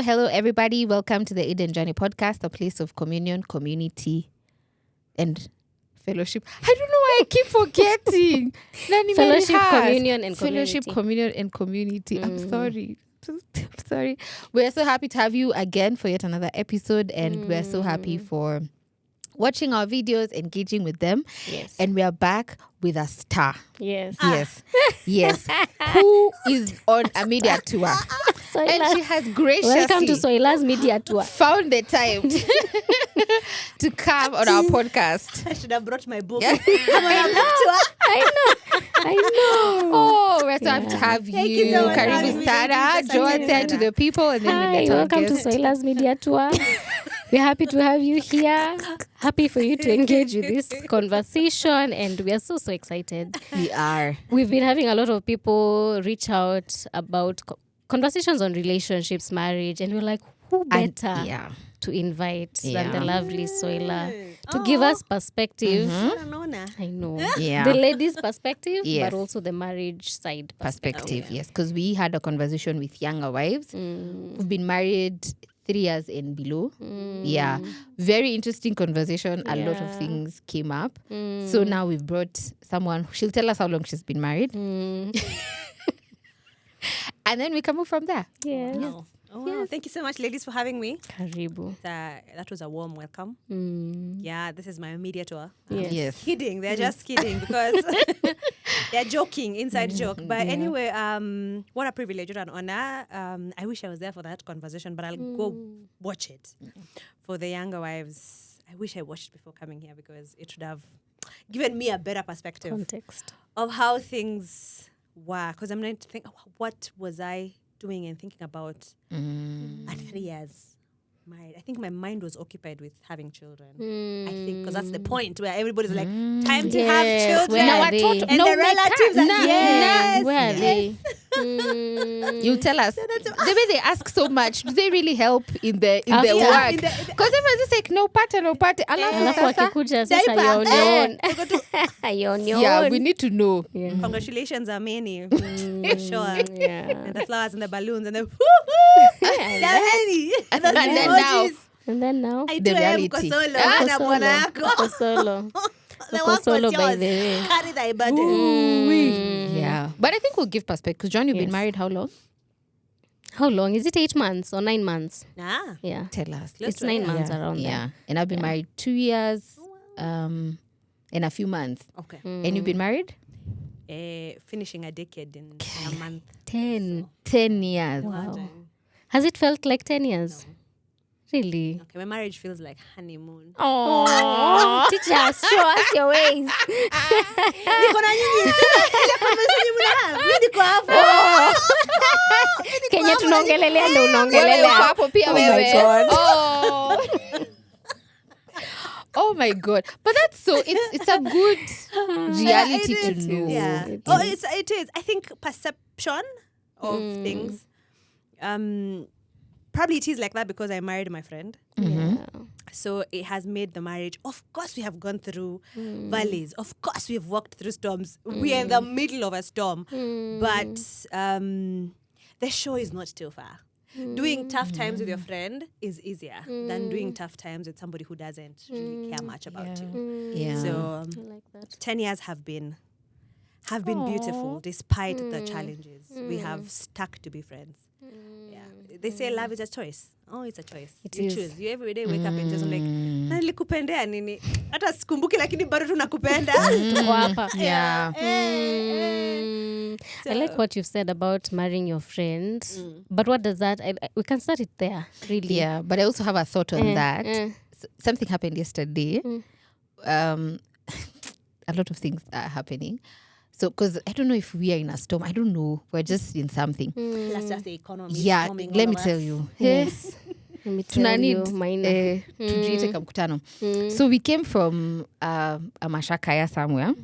Hello, everybody. Welcome to the Eden Journey podcast, a place of communion, community, and fellowship. I don't know why I keep forgetting. Fellowship, communion, and fellowship, community. communion, and community. I'm sorry. We're so happy to have you again for yet another episode, and we're so happy for watching our videos, engaging with them. Yes. And we are back with a star. Yes. Yes. Who is on a media tour. And she has graciously Welcome to Soila's media tour. found the time to come on our podcast. I should have brought my book. Yeah. I know. Oh, we're so happy to have Thank you. you so much for Karibu having me. Sana. Thank you, Joa, Sana. say to the people, and then we Hi, let our welcome to guest. Soila's media tour. We're happy to have you here. Happy for you to engage with this conversation, and we are so excited. We are. We've been having a lot of people reach out about conversations on relationships, marriage, and we're like, who And- better yeah. to invite than Yeah. the lovely Soila to give us perspective. I know. Yeah. The ladies' perspective, Yes. but also the marriage side Perspective, yes. Because we had a conversation with younger wives who've been married 3 years and below. Yeah. Very interesting conversation. A lot of Yeah. things came up. So now we've brought someone. She'll tell us how long she's been married. And then we can move from there. Yes. Wow. Oh, wow. Thank you so much, ladies, for having me. Karibu. That was a warm welcome. Yeah, this is my media tour. Yes. Yes. Kidding. They're just kidding because they're joking, inside joke. But anyway, what a privilege, what an honor. I wish I was there for that conversation, but I'll go watch it. For the younger wives, I wish I watched it before coming here because it should have given me a better perspective Context. of how things were. Because I'm not to think, what was I doing and thinking about at 3 years married? I think my mind was occupied with having children. I think because that's the point where everybody's like, time to have Yes, children. where are they? And the relatives are yes. Where are they? You tell us. The way they ask so much, do they really help in the After. work? Because everyone's just like, no party. Alafu Sasa, wakikuja sasa Diaper. you're on your own. yeah, we need to know. Yeah. Congratulations are many. For sure. Yeah. And the flowers and the balloons and the And And then now, then now, I the do reality. mkosolo Uko na bwana yako. solo. The Uko work solo was by yours. the way. Carry thy burden. yeah. But I think we'll give perspective. Because John, you've been Yes. married how long? How long? Is it 8 months or 9 months? Nah. Yeah. Tell us. Close It's to 9 it. months Yeah, around yeah. And I've been married 2 years in a few months. Okay. And you've been married? Finishing a decade in a month. 10. 10 years. Wow. Has it felt like 10 years? Really? Okay, my marriage feels like honeymoon. Oh, teach us, show us your ways. Niko na nyinyi. Ile conversation mna. Mimi niko hapo. Kenya tunaongelelea ndo Wewe uko unaongelelea. hapo pia Oh my wewe. God. Oh. Oh my God. But that's so, it's a good reality It to is, know. Yeah. It is. I think perception of things. Probably it is like that because I married my friend. Yeah. So it has made the marriage. Of course, we have gone through valleys. Of course, we have walked through storms. We are in the middle of a storm. But the show is not too far. Doing tough times with your friend is easier than doing tough times with somebody who doesn't really care much about you. Yeah. So I like that. 10 years have been beautiful despite the challenges. We have stuck to be friends. Yeah. They say love is a choice. Oh, it's a choice. You is. choose. You every day wake up and just like, nilikupendea nini? Hata sikumbuki lakini bado tunakupenda. Tuko hapa. Yeah. I like what you've said about marrying your friend. But what does that... we can start it there, really. Yeah, but I also have a thought on that. eh. Something happened yesterday. A lot of things are happening. So, because I don't know if we are in a storm. I don't know. We're just in something. Plus just the economy. Yeah, storming let all me of tell us. you. Yes. Let me tell Tuna need you, mine. tujiite kamkutano. So we came from a mashakaya somewhere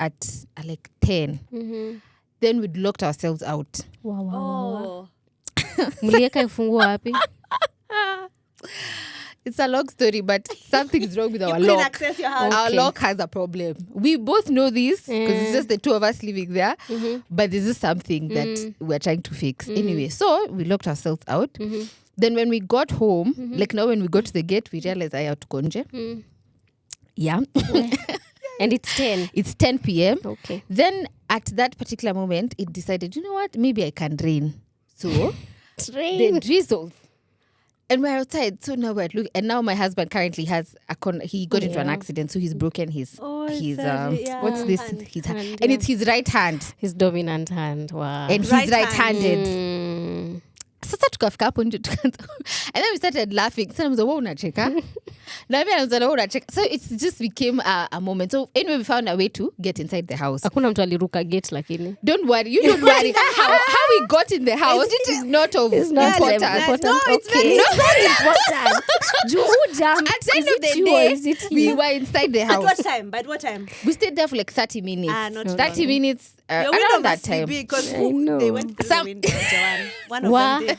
at like 10. Then we'd locked ourselves out. Wow. Oh. Mlieka ifunguo wapi? It's a long story, but something is wrong with our couldn't lock. access your house. Our Okay. lock has a problem. We both know this because it's just the two of us living there. But this is something that we're trying to fix. Anyway, so we locked ourselves out. Then when we got home, like now when we got to the gate, we realized I have to konje. Yeah. And it's 10. It's 10 p.m. Okay. Then at that particular moment, it decided, you know what? Maybe I can rain. So Rain. the drizzles. And we're outside. So now we're looking. And now my husband currently has he got into an accident. So he's broken his sorry, yeah. what's this? Hand. His hand. And it's his right hand. His dominant hand. Wow. And he's Right right-handed. Sasa tukafika hapo nje tukaanza. And then we started laughing. Sasa mzo, wewe unacheka? Na mimi anaanza wewe unacheka. So it just became a moment. So anyway, we found a way to get inside the house. Hakuna mtu aliruka gate lakini. Don't worry. You don't worry. How we got in the house is not of importance. No, it's okay. not important. At the end of the day, we were inside the house. At what time? By what time? We stayed there for like 30 minutes. Not 30 minutes Your window around that must be time. big because know. they went through the window, Joanne. One of them did.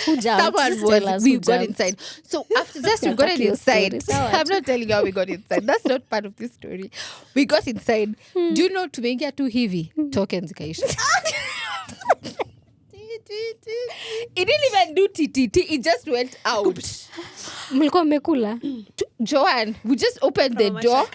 Who jumped? Someone Just tell us was, we who got jumped. inside. So after just we got it Your inside. story. I'm not telling you how we got inside. That's not part of this story. We got inside. Do you know tumeingia too heavy? Tokens kaisha. It didn't even do TTT. It just went out. Mlikuwa mmekula? Joanne, we just opened the door.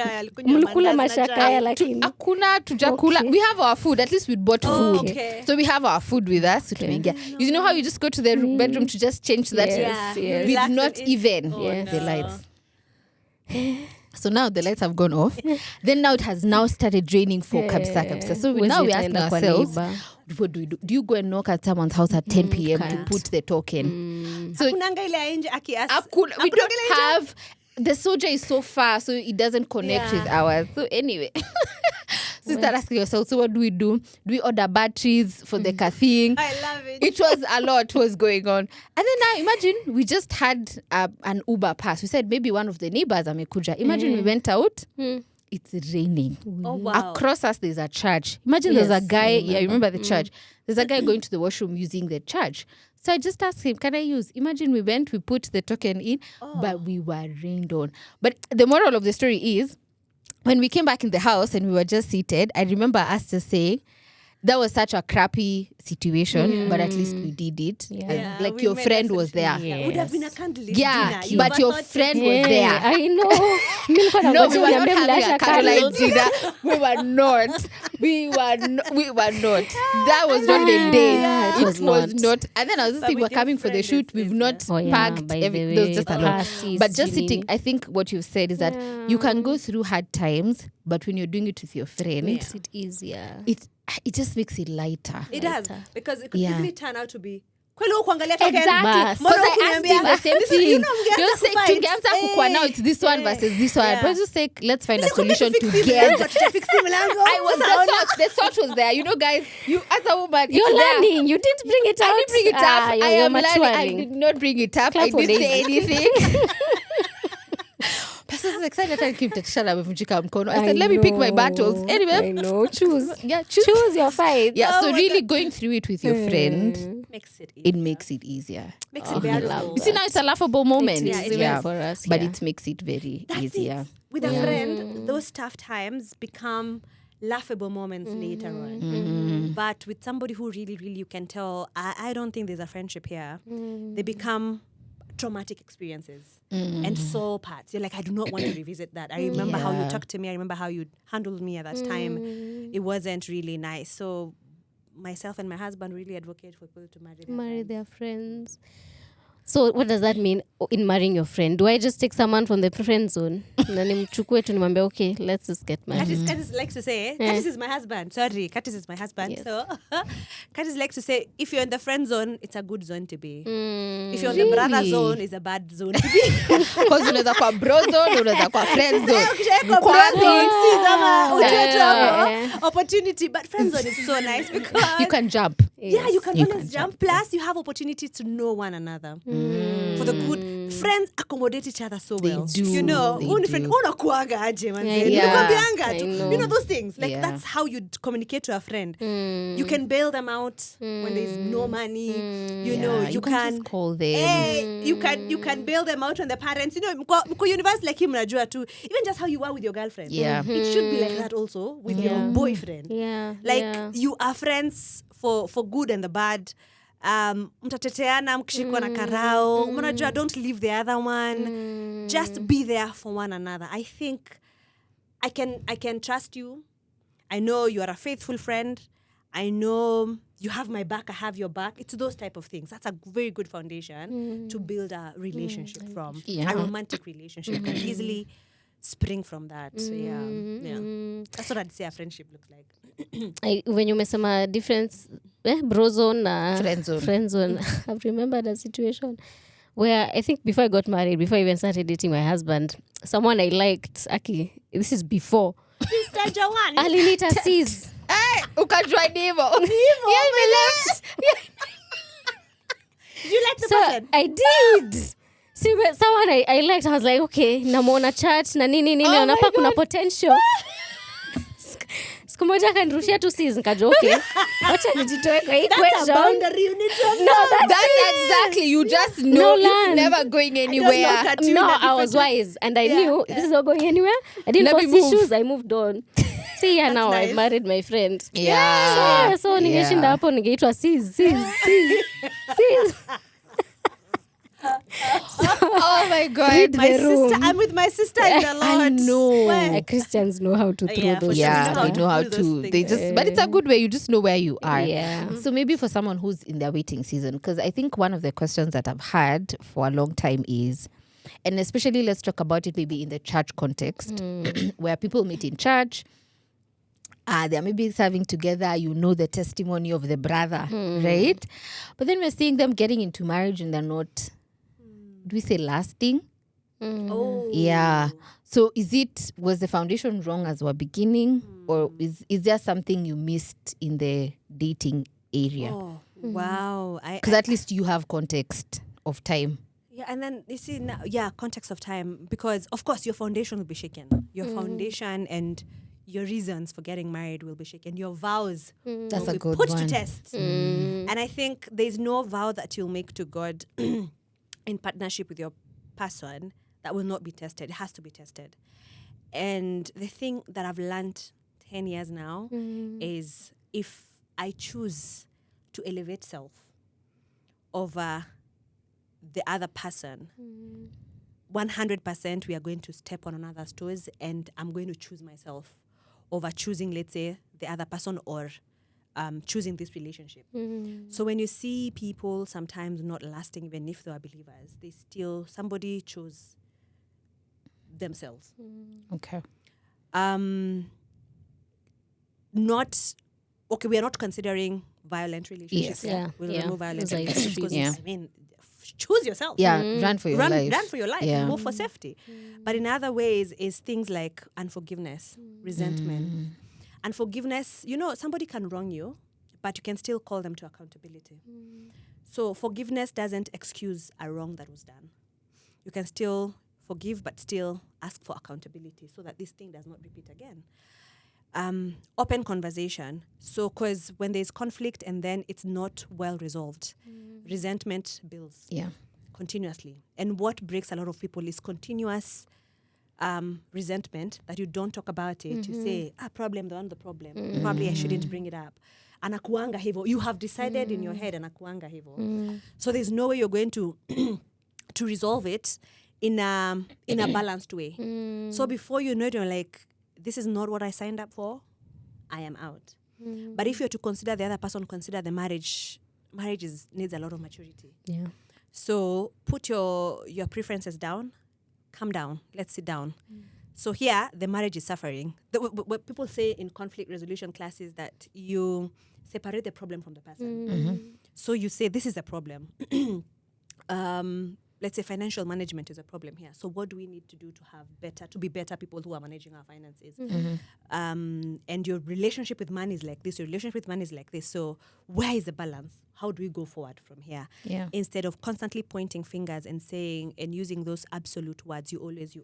Mlikula mashakaya lakini. Akuna tujakula. Okay. We have our food. At least we bought food. Okay. So we have our food with us. So tumeingia. You know how you just go to the bedroom to just change that? Yes, yes. With Relax not and even Yes. the lights. So now the lights have gone off. Then now it has now started raining for kabisa. So Huwezi now we're asking utaenda kwa ourselves, neighbor. what do we do? Do you go and knock at someone's house at 10 p.m. to can't. put the token? So Kunanga ile ya nje akias. we don't have, the soja is so far, so it doesn't connect with ours. So anyway, so you start asking yourself, so what do? Do we order batteries for the thing? I love it. It was a lot was going on. And then now imagine we just had an Uber pass. We said maybe one of the neighbors amekuja. Imagine we went out. It's raining. Oh, wow. Across us there's a church. Imagine there's a guy. Yeah, you remember the church. There's a guy going to the washroom using the church. So I just asked him, can I use? Imagine we went, we put the token in, but we were rained on. But the moral of the story is, when we came back in the house and we were just seated, I remember us just saying, that was such a crappy situation, but at least we did it. Yeah. And Yeah, like we your made friend us was there. Yeah. Would have been a candlelit Yeah, dinner. You but ever your thought friend it? was there. I know. Nilikuwa No, nangoja we were not uniambie having mliasha a candlelight candles. dinner. We were not. We were not. That was not the day. Yeah, it was not. And then I was just But thinking, we're with your coming for the friend, shoot. it's We've easier. not Oh, yeah, packed by the everything. There was way, just a lot. passes, But just Ginny. sitting, I think what you've said is that you can go through hard times, but when you're doing it with your friend, Makes it easier. it just makes it lighter. It does. Because it could Yeah. easily turn out to be kweli wewe kuangalia token. Exactly. Bas. Because Mbona I asked him hukuniambia? the same This is- thing. you know, mngeanza Don't say kufight. tungeanza kukua now it's this one versus this one. Yeah. But just say let's find a Nilikwambia solution tufix hii together. mlango, tutafix hii mlango. I was the thought was there. You know, guys, you as a woman, You're it's there. learning. You didn't bring it out. I didn't bring it up. I You're am learning. I maturing. did not bring it up. Clap I for didn't say Daisy. anything. Pastor is excited that kimtetishana amevunjika mkono. I said, let me pick my battles. I Anyway, know. Choose. yeah, Choose your fight. Yeah, so Oh my really God. going through it with your friend, Makes it easier. it makes it easier. Makes Oh, it I bearable. love You see, now it's a laughable moment. It is, Yeah, it even is. for us. But yeah. it makes it very That's easier. it. With a friend, those tough times become laughable moments later on. But with somebody who really, really you can tell, I don't think there's a friendship here. They become traumatic experiences and soul parts. You're like, I do not want to revisit that. I remember how you Yeah. talked to me. I remember how you handled me at that time. It wasn't really nice. So myself and my husband really advocate for people to marry their friends. Their friends. So what does that mean in marrying your friend? Do I just take someone from the friend zone? Na nimchukue tu nimwambie, okay, let's just get married. Curtis likes to say, Curtis is my husband. Sorry, Curtis is my husband. Yes. So Curtis likes to say, if you're in the friend zone, it's a good zone to be. If you're in Really? the brother zone, it's a bad zone to be. Because unaweza kwa bro zone, unaweza kwa friend zone. Ukishawekwa Mko brand zone, wapi? si zama, ujue tu hapo, Yeah. opportunity. But friend zone is so nice because You can jump. yeah, you can You always can jump. Plus, you have opportunity to know one another. For the good, friends accommodate each other so well. do, You know, they who ni friend, do. unakuanga aje manze. Yeah, Nilikwambianga I tu. know. You know those things. Like Yeah. that's how you communicate to a friend. You can bail them out when there's no money. You know, Yeah, you can can. just call them. Hey, you can bail them out when the parents, you know, mko university like him mnajua tu. Even just how you are with your girlfriend. Yeah. It should be like that also with your boyfriend. Yeah. Like yeah. you are friends for good and the bad. mtateteana mkishikwa na karao. Mnajua, don't leave the other one. Just be there for one another. I think I can trust you. I know you are a faithful friend. I know you have my back, I have your back. It's those type of things. That's a very good foundation to build a relationship from. Yeah. A romantic relationship can easily spring from that. So yeah. That's what I'd say a friendship looks like. When you mesema difference, bro zone na friend zone. I've remembered a situation where I think before I got married, before I even started dating my husband, someone I liked, this is before, Mr. Joanne. alinita sis. Ukajua nivo. Did you like the So person? I did. See, when someone I liked, I was like, okay, namwona chat na nini anapa kuna potential. Siku moja akanirushia tu sis, nikajua okay, wacha nijitoe kwa hii That's a question. boundary you need to No, That's exactly. You just know it's land. never going anywhere. No, I was wise and I knew this is not going anywhere. I didn't Let me force move. issues. I moved on. See here now, nice. I married my friend. Yeah. So ningeshinda hapo ningeitwa sis. Oh my God. Read My the room. sister, I'm with my sister in the Lord. I know. Where? Christians know how to throw Yeah, for those. sure. Yeah, they know how do those to. things. They just, but it's a good way. You just know where you are. Yeah. So maybe for someone who's in their waiting season, because I think one of the questions that I've had for a long time is, and especially let's talk about it maybe in the church context, where people meet in church. They're maybe serving together, you know the testimony of the brother, right? But then we're seeing them getting into marriage and they're not, do we say lasting? Oh. Yeah. So was the foundation wrong as we're beginning? Or is there something you missed in the dating area? Oh, wow. Because at least you have context of time. Yeah, and then you see now, context of time, because of course your foundation will be shaken. Your foundation and your reasons for getting married will be shaken. Your vows That's will a be good put one. to test. And I think there's no vow that you'll make to God in partnership with your person that will not be tested. It has to be tested. And the thing that I've learned 10 years now is if I choose to elevate self over the other person, 100% we are going to step on another's toes, and I'm going to choose myself over choosing, let's say, the other person or choosing this relationship. So when you see people sometimes not lasting, even if they are believers, somebody chose themselves. Okay. We are not considering violent relationships. Yes. Yeah. We'll Yeah. remove violent Those are relationships because, Yeah. I mean, choose yourself. Yeah, run for your life. Run for your life. Yeah. Go for safety. But in other ways is things like unforgiveness, resentment. Unforgiveness, somebody can wrong you, but you can still call them to accountability. So forgiveness doesn't excuse a wrong that was done. You can still forgive, but still ask for accountability so that this thing does not repeat again. Open conversation. So, because when there's conflict and then it's not well resolved, resentment builds continuously. And what breaks a lot of people is continuous resentment that you don't talk about it. You say, problem, the one the problem. Probably I shouldn't bring it up. Anakuanga hivo. You have decided in your head, anakuanga hivo. So there's no way you're going to to resolve it in a balanced way. So before you know it, you're like, this is not what I signed up for. I am out. But if you're to consider the other person, consider the marriage needs a lot of maturity. Yeah. So put your preferences down, calm down, let's sit down. So here, the marriage is suffering. What people say in conflict resolution classes that you separate the problem from the person. So you say, this is a problem. Let's say financial management is a problem here. So what do we need to do to be better people who are managing our finances? And your relationship with money is like this. Your relationship with money is like this. So where is the balance? How do we go forward from here? Yeah. Instead of constantly pointing fingers and saying and using those absolute words, you always.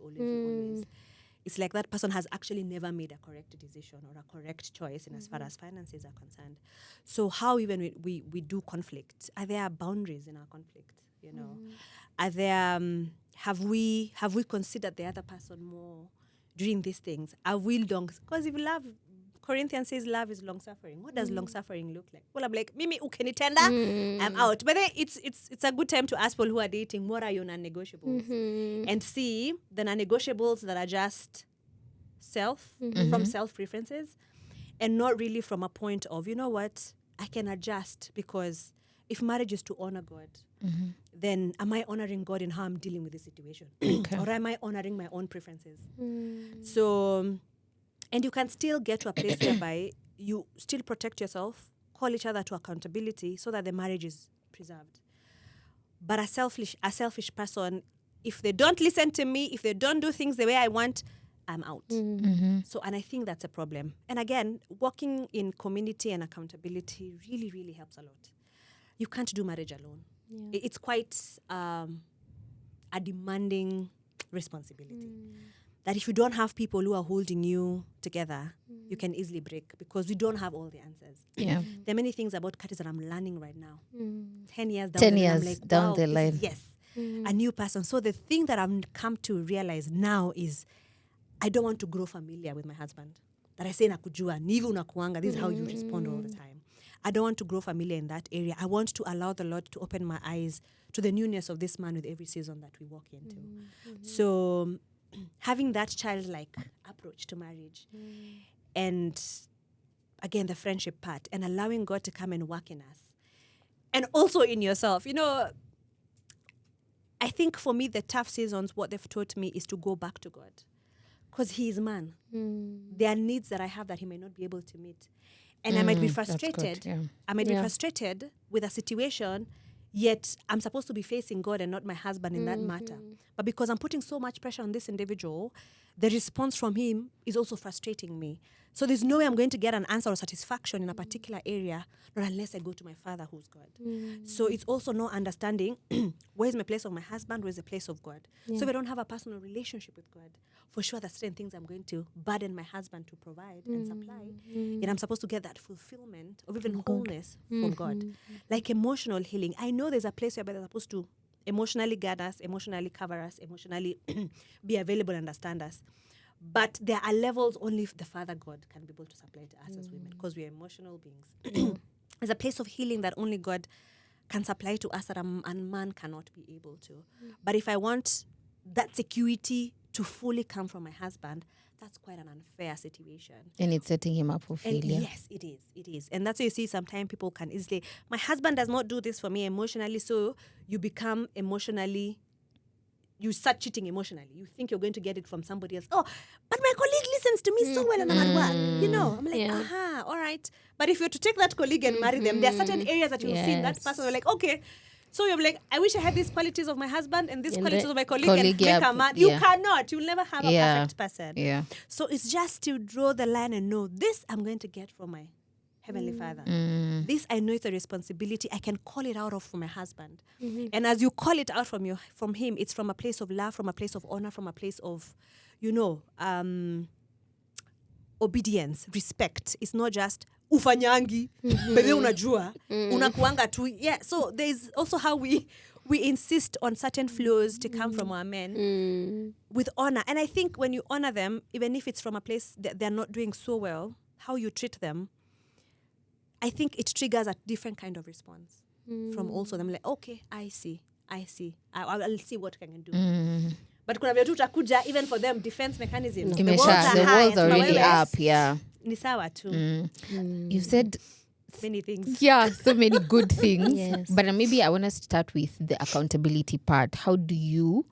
It's like that person has actually never made a correct decision or a correct choice in as far as finances are concerned. So how even we do conflict, are there boundaries in our conflict? Are there have we considered the other person more during these things? Are we long? Because if you love Corinthians says love is long-suffering. What does long-suffering look like? Well, I'm like, Mimi, ukenitenda, I'm out. But then it's a good time to ask people who are dating, what are your non-negotiables? And see the non-negotiables that are just from self-preferences, and not really from a point of, you know what, I can adjust, because if marriage is to honor God, then am I honoring God in how I'm dealing with this situation? Or am I honoring my own preferences? So, and you can still get to a place whereby you still protect yourself, call each other to accountability so that the marriage is preserved. But a selfish person, if they don't listen to me, if they don't do things the way I want, I'm out. So, and I think that's a problem. And again, working in community and accountability really, really helps a lot. You can't do marriage alone. Yeah. It's quite a demanding responsibility. That if you don't have people who are holding you together, you can easily break, because we don't have all the answers. Yeah. There are many things about Curtis that I'm learning right now. 10 years down 10 the line, years I'm like, down wow, the line. a new person. So the thing that I've come to realize now is I don't want to grow familiar with my husband. That I say nakujua, nivi unakuanga, this is how you respond all the time. I don't want to grow familiar in that area. I want to allow the Lord to open my eyes to the newness of this man with every season that we walk into. So having that childlike approach to marriage, and again, the friendship part, and allowing God to come and work in us. And also in yourself. You know, I think for me, the tough seasons, what they've taught me is to go back to God. Because he is man. There are needs that I have that he may not be able to meet. And I might be frustrated. I might be frustrated with a situation, yet I'm supposed to be facing God and not my husband in that matter. But because I'm putting so much pressure on this individual, the response from him is also frustrating me. So there's no way I'm going to get an answer or satisfaction in a particular area, not unless I go to my Father who's God. So it's also not understanding where's my place of my husband, where's the place of God. So if I don't have a personal relationship with God, for sure there's certain things I'm going to burden my husband to provide and supply. And I'm supposed to get that fulfillment of even wholeness from God. Like emotional healing. I know there's a place where they're supposed to emotionally guard us, emotionally cover us, emotionally be available and understand us. But there are levels only the Father God can be able to supply to us as women, because we are emotional beings. There's a place of healing that only God can supply to us that a man cannot be able to. But if I want that security to fully come from my husband, that's quite an unfair situation. And it's setting him up for failure. Yes, it is. It is. And that's why you see sometimes people can easily, my husband does not do this for me emotionally, so you become emotionally, you start cheating emotionally. You think you're going to get it from somebody else. Oh, but my colleague listens to me so well and I'm at work. You know, I'm like, all right. But if you're to take that colleague and marry them, there are certain areas that you'll see in that person. You're like, okay. So you're like, I wish I had these qualities of my husband and these qualities of my colleague and make a man. You cannot. You'll never have a perfect person. Yeah. So it's just to draw the line and know this I'm going to get from my Heavenly Father. This I know it's a responsibility. I can call it out of from my husband. And as you call it out from him, it's from a place of love, from a place of honor, from a place of, you know, obedience, respect. It's not just ufanyangi, bebe unajua, unakuanga tu. Yeah, so there's also how we insist on certain flows to come from our men with honor. And I think when you honor them, even if it's from a place that they're not doing so well, how you treat them, I think it triggers a different kind of response from also them. Like, okay, I see. I'll see what I can do. But kuna vile tu utakuja, even for them, defense mechanisms. The walls are really up, yeah. Ni sawa tu. You've said many things. Yeah, so many good things. Yes. But maybe I want to start with the accountability part. How do you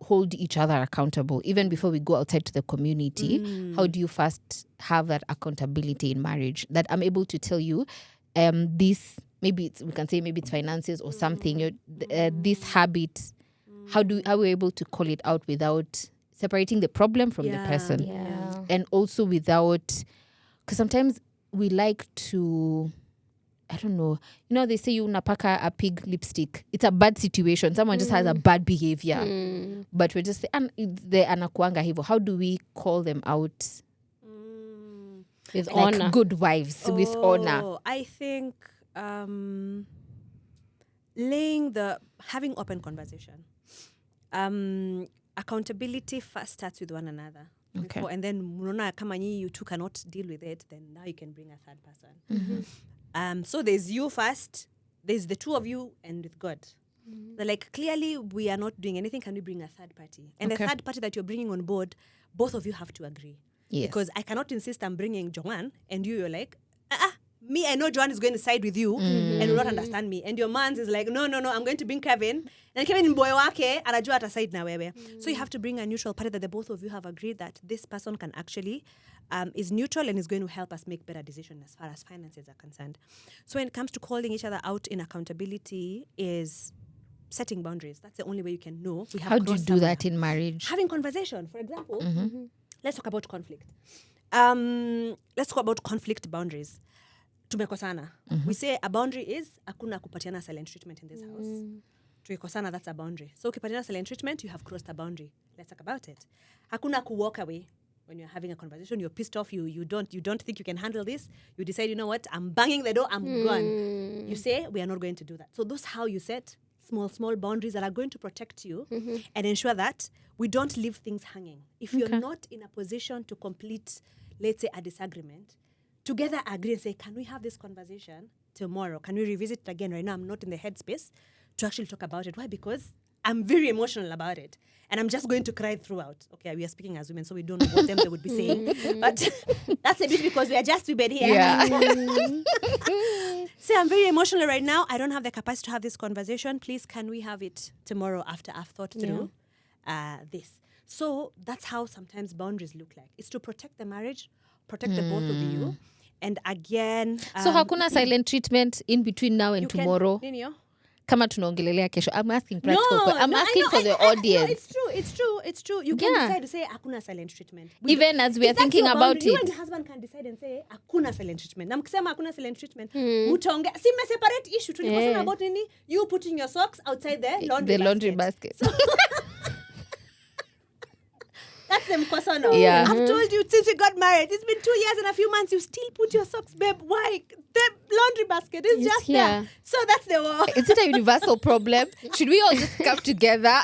hold each other accountable? Even before we go outside to the community, how do you first have that accountability in marriage? That I'm able to tell you, this, maybe we can say maybe it's finances or something, this habit, how are we able to call it out without separating the problem from the person? Yeah. And also without, because sometimes we like to, I don't know, you know, they say you unapaka a pig lipstick. It's a bad situation. Someone just has a bad behavior. But we're just, the anakuanga hivo. How do we call them out? With Like honor. good wives, with honor. I think having open conversation. Accountability first starts with one another. Okay. And then mnaona kama you two cannot deal with it, then now you can bring a third person. So there's you first, there's the two of you, and with God. They're like, clearly we are not doing anything, can we bring a third party? And the third party that you're bringing on board, both of you have to agree. Yes. Because I cannot insist I'm bringing Joanne, and you're like, me, I know Joanne is going to side with you and will not understand me. And your man's is like, no, I'm going to bring Kevin. And Kevin in boy wake, anajua ata side na wewe. So you have to bring a neutral party that the both of you have agreed that this person can actually, is neutral and is going to help us make better decisions as far as finances are concerned. So when it comes to calling each other out in accountability is setting boundaries. That's the only way you can know. How do you do that in marriage? Having conversation, for example. Let's talk about conflict. Let's talk about conflict boundaries. Tumekosana. We say a boundary is hakuna kupatiana silent treatment in this house. Tumekosana, that's a boundary. So ukipatiana silent treatment, you have crossed a boundary. Let's talk about it. Hakuna ku walk away when you're having a conversation. You're pissed off. You don't think you can handle this. You decide, you know what? I'm banging the door. I'm gone. You say we are not going to do that. So those how you set small boundaries that are going to protect you and ensure that we don't leave things hanging. If you're not in a position to complete, let's say, a disagreement, together agree and say, can we have this conversation tomorrow? Can we revisit it again? Right now, I'm not in the headspace to actually talk about it. Why? Because I'm very emotional about it. And I'm just going to cry throughout. Okay, we are speaking as women, so we don't know what them they would be saying. But that's a bit because we are just women here. Yeah. Say, I'm very emotional right now. I don't have the capacity to have this conversation. Please, can we have it tomorrow after I've thought through this? So that's how sometimes boundaries look like. It's to protect the marriage, protect the both of you. And again... so hakuna silent treatment in between now and tomorrow? Kama tunaongelelea kesho. I'm asking practical. I'm asking for the audience. It's true. You can decide to say hakuna silent treatment. Even as we are thinking about it. You and your husband can decide and say hakuna silent treatment. Na mkisema hakuna silent treatment, mutaongea. Si separate issue. Tulikosana about nini? You putting your socks outside the laundry basket. So that's the mkosono. Yeah. I've told you since we got married, it's been 2 years and a few months, you still put your socks, babe. Why? The laundry basket is just there. So that's the war. Is it a universal problem? Should we all just come together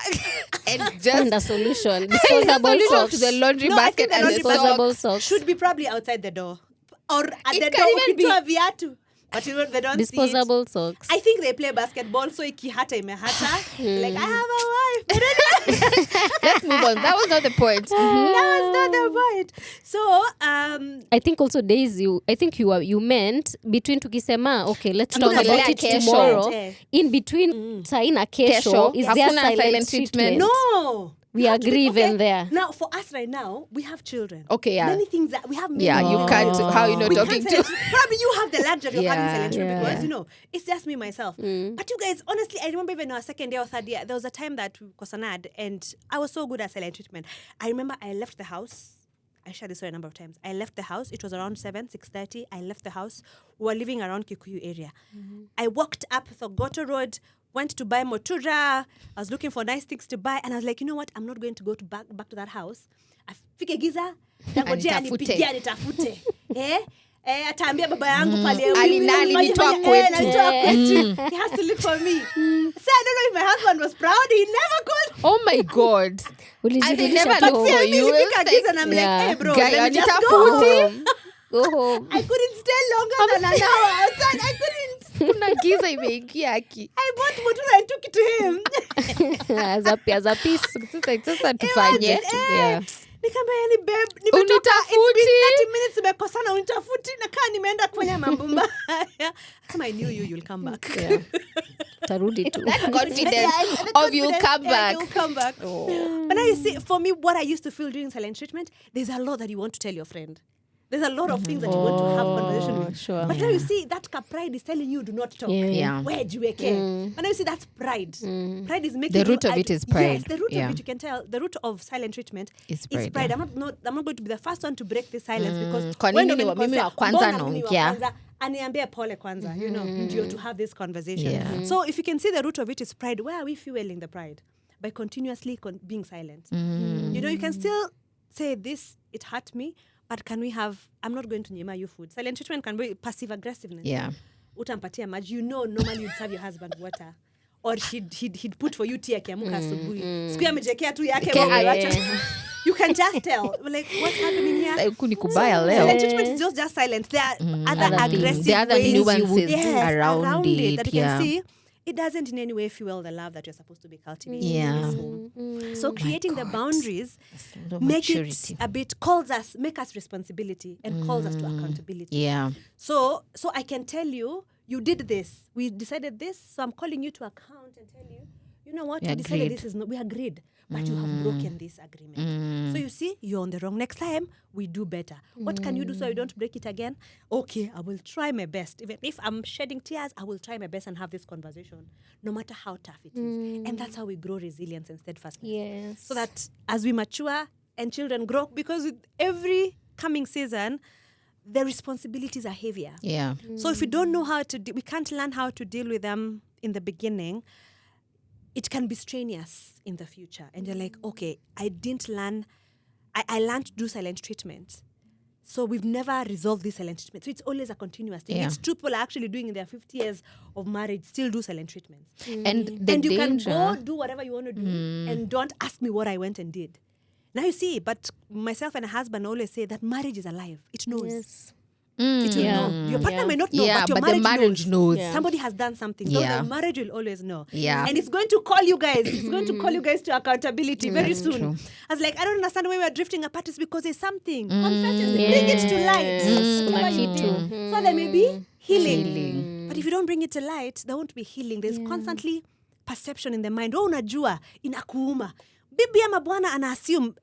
and just find a solution? Disposable socks to the laundry basket the and the disposable socks socks should be probably outside the door. Or at It the can door even be viatu. But you know, they don't disposable see it. socks. I think they play basketball, so ikihata imehata. Like, I have a wife. Let's move on. That was not the point. That was not the point. So, I think also days you meant between tukisema, okay, let's talk Hakuna about it kesho. tomorrow. In between sai na kesho, is there Hakuna silent treatment? no. We agree even there. Now, for us right now, we have children. Okay, yeah. Many things that we have. Yeah, you can't. How you know We talking can't to? probably you have the luxury of having silent treatment Yeah. because, you know, it's just me, myself. But you guys, honestly, I remember even our second day or third year, there was a time that we kosanad and I was so good at silent treatment. I remember I left the house. I shared this story a number of times. I left the house. It was around 6:30. I left the house. We were living around Kikuyu area. I walked up Thogoto Road, went to buy motura. I was looking for nice things to buy. And I was like, you know what? I'm not going to go to back to that house. Afike giza. Nangojea nipigia nitafute. Ataambia baba yangu pale. Alinitoa kwetu. He has to look for me. So I don't know if my husband was proud. He never called. Oh my God. And they never But look for you. Nilifika giza and I'm like, Yeah. hey bro, Guy, let me just Anita go Futi. home. Go home. I couldn't stay longer than an hour outside. I couldn't. Kuna giza imeingia aki. I bought motura and took it to him. as a piece. Sasa tufanye. Yeah. Nikamwambia yani babe, nimetoka, it's Unitafuti. been 30 minutes tumekosana, unitafuti na kaa nimeenda kufanya mambo mbaya. Asema I knew you'll come back. Yeah. Tarudi tu. Confidence of you come back. You'll come back. But now you see, for me, what I used to feel during silent treatment, there's a lot that you want to tell your friend. There's a lot of things that you want to have conversation with. Sure. But now you see that pride is telling you do not talk. Yeah. Where do you care? But now you see that's pride. Pride is making The root you, of it is pride. Yes, the root Yeah. of it, you can tell. The root of silent treatment Is is pride, pride. yeah. I'm not going to be the first one to break this silence because Kwa when nini ndo mimi wa umenikosea, kwanza mbona mimi wa naongea? kwanza? Aniambie pole kwanza, you know, ndio to have this conversation. Yeah. So if you can see the root of it is pride, where are we fueling the pride? By continuously being silent. You know, you can still say this, it hurt me, but can we have, I'm not going to nyima you food. Silent treatment can be passive aggressiveness. Yeah. Utampatia maji. You know, normally you'd serve your husband water. Or he'd put for you tea akiamuka asubuhi. Siku ya amejekea tu yake. Okay, wewe wacha. You can just tell. Like, what's happening here? Like, kunikubaya leo. Silent treatment is just silent. There are other Other things. aggressive There are other ways nuances around it that you yeah. can see. It doesn't in any way fuel the love that you're supposed to be cultivating Yeah. in this home. So creating the boundaries make it a bit make us responsibility and calls us to accountability. Yeah. So I can tell you, you did this. We decided this. So I'm calling you to account and tell you, you know what? We We decided agreed. this is not. We agreed, but you have broken this agreement. So you see, you're on the wrong. Next time we do better. What can you do so you don't break it again? Okay, I will try my best. Even if I'm shedding tears, I will try my best and have this conversation, no matter how tough it is. And that's how we grow resilience and steadfastness. Yes. So that as we mature and children grow, because with every coming season, the responsibilities are heavier. Yeah. So if we don't know how to, we can't learn how to deal with them in the beginning, it can be strenuous in the future. And you're like, okay, I didn't learn, I learned to do silent treatment. So we've never resolved this silent treatment. So it's always a continuous thing. Yeah. It's two people are actually doing in their 50 years of marriage, still do silent treatments. And the And you danger, can go do whatever you want to do and don't ask me what I went and did. Now you see, but myself and a husband always say that marriage is alive. It knows. Yes. It will Yeah. know. Your partner Yeah. may not know, yeah, but your but the marriage knows. Yeah. Somebody has done something. So Yeah. the marriage will always know. Yeah. And it's going to call you guys. It's going to call you guys to accountability very That's soon. true. I was like, I don't understand why we're drifting apart. It's because there's something. Confess it. Bring it to light. Yes. Whatever you Kuna did. kitu. So there may be healing. But if you don't bring it to light, there won't be healing. There's constantly perception in the mind. Oh, unajua, inakuuma. Bibi ama bwana ana assume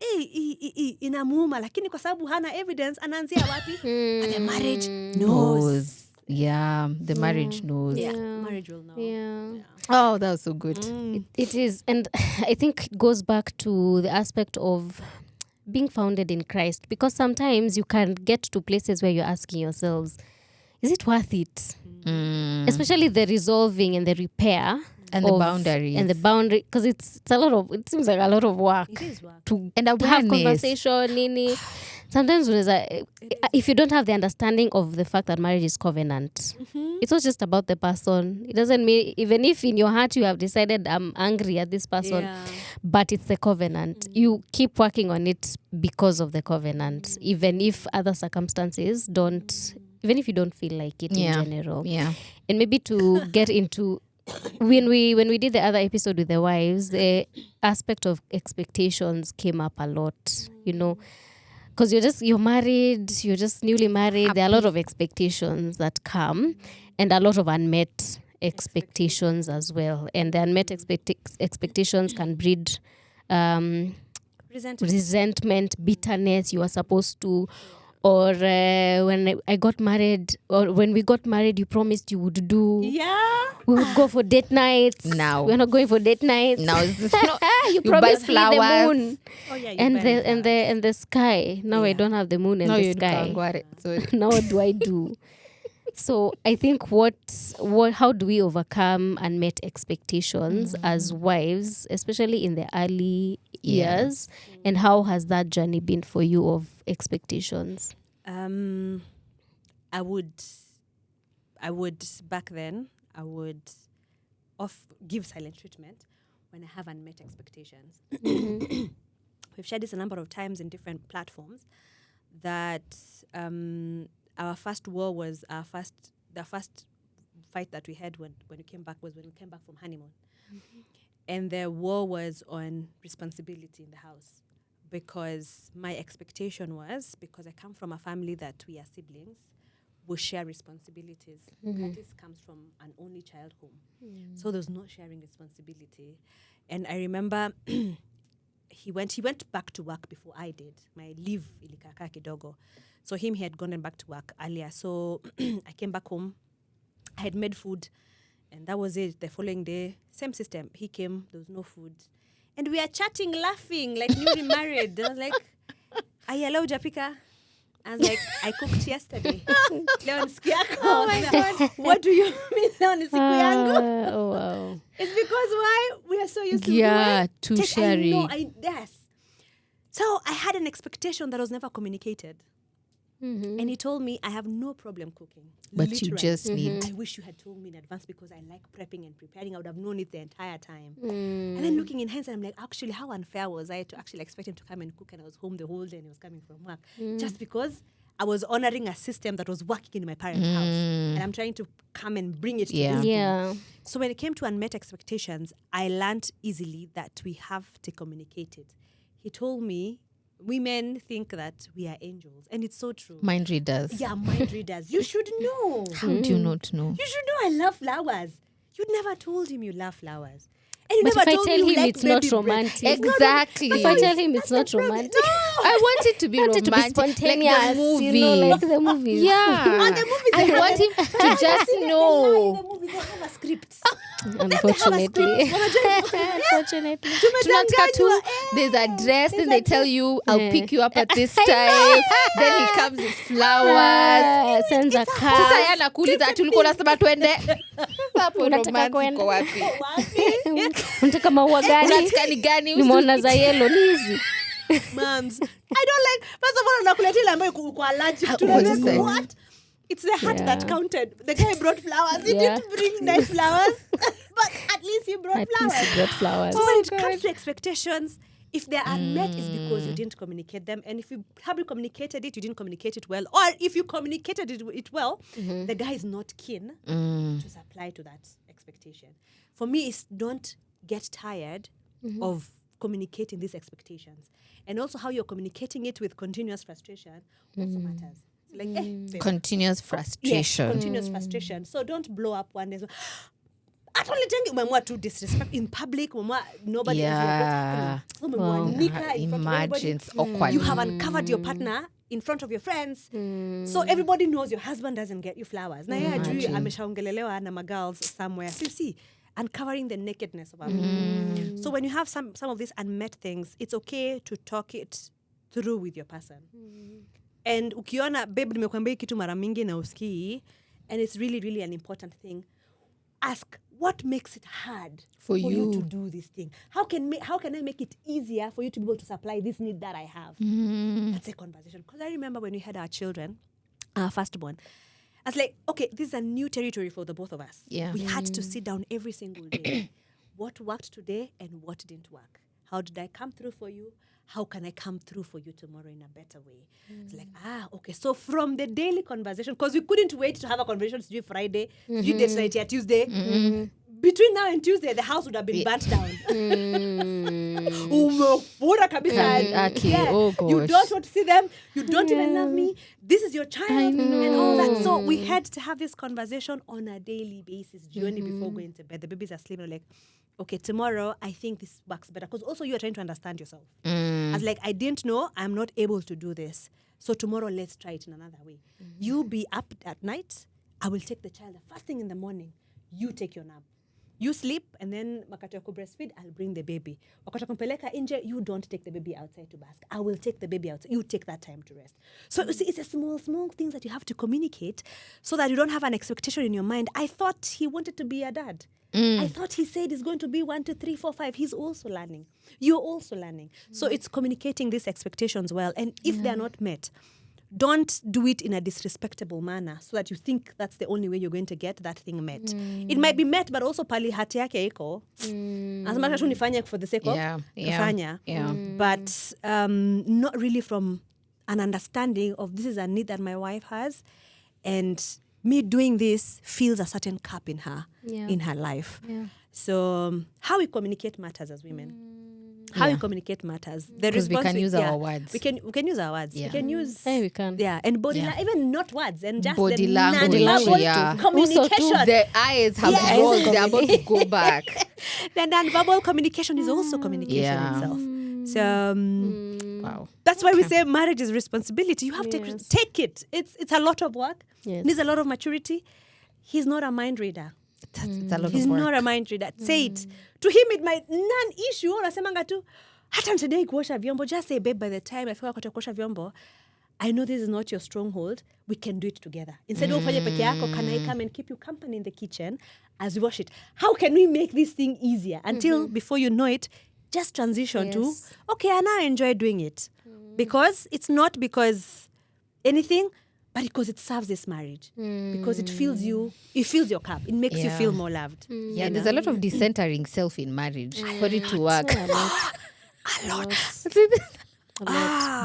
inamuuma, lakini kwa sababu hana evidence anaanzia wapi? But the marriage knows. Yeah, the marriage knows. Yeah, marriage will know. Yeah. Oh, that was so good. It is. And I think it goes back to the aspect of being founded in Christ, because sometimes you can get to places where you're asking yourselves, is it worth it? Especially the resolving and the repair. And the boundaries. And the boundary, because it's a lot of, it seems like a lot of work. It is work. To And have awareness. conversation, nini. Sometimes if you don't have the understanding of the fact that marriage is covenant, it's not just about the person. It doesn't mean, even if in your heart you have decided I'm angry at this person, Yeah. but it's the covenant. You keep working on it because of the covenant, even if other circumstances don't, even if you don't feel like it Yeah. in general. Yeah. And maybe to get into when we did the other episode with the wives, the aspect of expectations came up a lot, you know, because you're married, you're just newly married. There are a lot of expectations that come, and a lot of unmet expectations as well. And the unmet expectations can breed resentment, bitterness. You are supposed to, or when I got married, or when we got married, you promised you would do. Yeah. We would go for date nights. Now. We're not going for date nights. Now it's just not, you buy promised me the flowers. moon Oh yeah. and the sky. Now I don't have the moon and No, the you sky. can't. So Now what do I do? So I think how do we overcome unmet expectations as wives, especially in the early years, and how has that journey been for you of expectations? I would back then. I would give silent treatment when I have unmet expectations. We've shared this a number of times in different platforms that our first war was the first fight that we had when we came back was when we came back from honeymoon. And the war was on responsibility in the house, because my expectation was, because I come from a family that we are siblings, we share responsibilities. Curtis comes from an only child home. So there's no sharing responsibility. And I remember he went back to work before I did. My leave ilikaka kidogo. So he had gone back to work earlier. So I came back home. I had made food, and that was it. The following day, same system. He came, there was no food. And we are chatting, laughing, like newly married. I was like, hello, Japika. I was like, I cooked yesterday. Leo ni siku yako. Oh my God. What do you mean leo ni siku yangu? Oh wow. It's because why? We are so used to to sharing. Yes. So I had an expectation that was never communicated. And he told me, I have no problem cooking. But Literally. you just need. I wish you had told me in advance because I like prepping and preparing. I would have known it the entire time. And then looking in hindsight, I'm like, actually, how unfair was I to actually expect him to come and cook and I was home the whole day and he was coming from work? Just because I was honoring a system that was working in my parents' house. And I'm trying to come and bring it to this thing. So when it came to unmet expectations, I learned easily that we have to communicate it. He told me, women think that we are angels, and it's so true. Mind readers. Yeah, mind readers. You should know. How do you not know? You should know I love flowers. You never told him you love flowers. And you But never if I told tell me you him like it's not baby breath. romantic. It's not Exactly. If I tell him it's not romantic, I want it to be I want it to be romantic, spontaneous, like the movie. you know, like the movies. Yeah. And the movies, I want him to just the know. movies, they have a script. Unfortunately. Unfortunately. Tunataka tu, there's a dress, then they tell you, I'll pick you up at this time. Then he comes with flowers. Sends a Sasa card. yeye anakuuliza tulikuwa unasema twende. Hapo Unataka romance kwenda? iko wapi? Unataka maua gani? Unataka ni gani? Nimeona za yellow ni hizi. Moms, I don't like, first of all, nakuletea ile ambayo uko allergic to. What is it? What? It's the heart that counted. The guy brought flowers. He Yeah. didn't bring nice flowers, but at least he brought At flowers. least you got flowers. So when it comes to expectations, if they're unmet, it's because you didn't communicate them. And if you haven't communicated it, you didn't communicate it well. Or if you communicated it well, the guy is not keen to supply to that expectation. For me, it's don't get tired of communicating these expectations. And also how you're communicating it with continuous frustration also matters. Like, babe. Continuous frustration. Yes, continuous frustration. So don't blow up one day. I don't think umemwa too disrespect in public. Nobody Yeah. else. Imagine, it's awkward. You have uncovered your partner in front of your friends. So everybody knows your husband doesn't get you flowers. Na yeye ajui ameshaongelelewa na magirls somewhere. So you see, uncovering the nakedness of our people. So when you have some of these unmet things, it's okay to talk it through with your person. And ukiona, babe, nimekuambia kitu mara mingi na usikii, and it's really, really an important thing. Ask, what makes it hard for you to do this thing? How can I make it easier for you to be able to supply this need that I have? That's a conversation. Because I remember when we had our children, our firstborn, I was like, okay, this is a new territory for the both of us. Yeah. We had to sit down every single day. What worked today and what didn't work? How did I come through for you? How can I come through for you tomorrow in a better way? It's like, okay. So from the daily conversation, because we couldn't wait to have a conversation to do Friday, to do date night here Tuesday. Between now and Tuesday, the house would have been burnt down. Umefura kabisa. Oh gosh. You don't want to see them. You don't even love me. This is your child and all that. So we had to have this conversation on a daily basis, journey before going to bed. The babies are sleeping. Like, okay, tomorrow I think this works better. Because also you are trying to understand yourself. I was like, I didn't know. I'm not able to do this. So tomorrow let's try it in another way. You be up at night. I will take the child the first thing in the morning. You take your nap. You sleep, and then wakati wa breastfeed, I'll bring the baby. Wakati wa kumpeleka nje, you don't take the baby outside to bask. I will take the baby outside. You take that time to rest. So you see, it's a small things that you have to communicate so that you don't have an expectation in your mind. I thought he wanted to be a dad. I thought he said he's going to be 1, 2, 3, 4, 5. He's also learning. You're also learning. So it's communicating these expectations well. And if they're not met, don't do it in a disrespectable manner so that you think that's the only way you're going to get that thing met. It might be met, but also pali hati yake iko. Asema tu nifanye for the sake of kufanya. But not really from an understanding of this is a need that my wife has, and me doing this feels a certain cap in her life. So how we communicate matters as women. How we communicate matters. Because we can use our words. We can use our words. We can use we can. Yeah, and body even not words and just body the language. non-verbal communication. The eyes have rolled. They're about to go back. The non-verbal communication is also communication itself. So wow. That's why we say marriage is responsibility. You have to take it. It's a lot of work. Yes. Needs a lot of maturity. He's not a mind reader. It's a lot He's of work. not a mind reader. Say it. To him, it might non-issue. Unasemanga tu, hata nitadai kuosha vyombo. Just say, babe, by the time I feel wakati kuosha vyombo, I know this is not your stronghold. We can do it together. Instead of ufanye peke yako, can I come and keep you company in the kitchen as we wash it? How can we make this thing easier? Until before you know it, just transition to, okay, and I enjoy doing it. Because it's not because anything, but because it serves this marriage. Because it fills you, it fills your cup. It makes you feel more loved. Yeah, there's a lot of decentering self in marriage for it to work. A lot.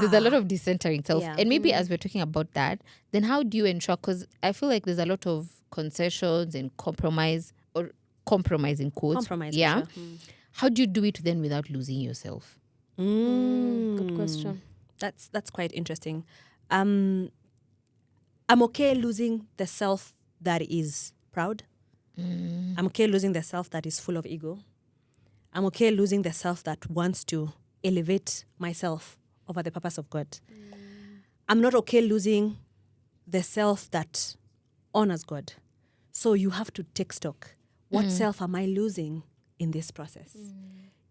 There's a lot of decentering self. Yeah. And maybe as we're talking about that, then how do you ensure? Because I feel like there's a lot of concessions and compromise in quotes. Compromise. Yeah. For sure. How do you do it then without losing yourself? Good question. That's quite interesting. I'm okay losing the self that is proud. I'm okay losing the self that is full of ego. I'm okay losing the self that wants to elevate myself over the purpose of God. I'm not okay losing the self that honors God. So you have to take stock. What self am I losing in this process?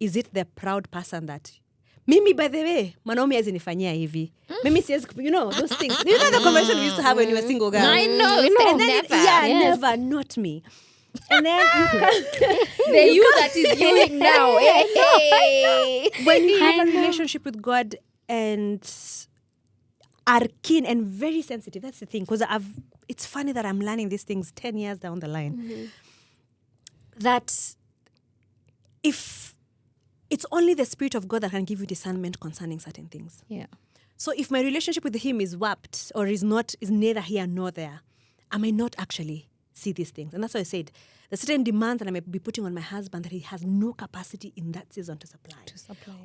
Is it the proud person that Mimi, by the way, mwanaume hazinifanyia hivi. Mimi siwezi, those things. You know the conversation we used to have when you were single girl? I know. And then Never. never, not me. And then you can, The you that is you now. Hey. when you have a relationship with God and are keen and very sensitive, that's the thing. Because it's funny that I'm learning these things 10 years down the line. That if it's only the Spirit of God that can give you discernment concerning certain things. Yeah. So if my relationship with Him is warped or is neither here nor there, I may not actually see these things. And that's why I said the certain demands that I may be putting on my husband that he has no capacity in that season to supply.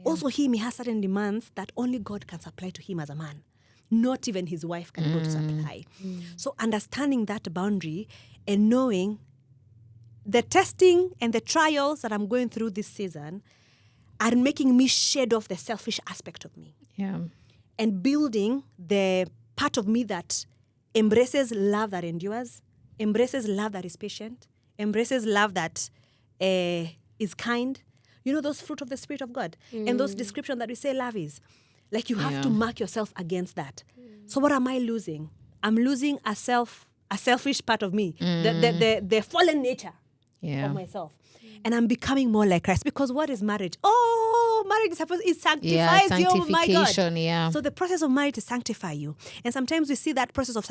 Also, he has certain demands that only God can supply to him as a man. Not even his wife can go to supply. So understanding that boundary and knowing the testing and the trials that I'm going through this season are making me shed off the selfish aspect of me. Yeah. And building the part of me that embraces love that endures, embraces love that is patient, embraces love that is kind. You know, those fruit of the Spirit of God. And those descriptions that we say love is. Like, you have to mark yourself against that. So what am I losing? I'm losing a selfish part of me, the fallen nature of myself. And I'm becoming more like Christ. Because what is marriage? Oh, marriage it sanctifies you. Oh my God. Yeah. So the process of marriage is sanctify you. And sometimes we see that process of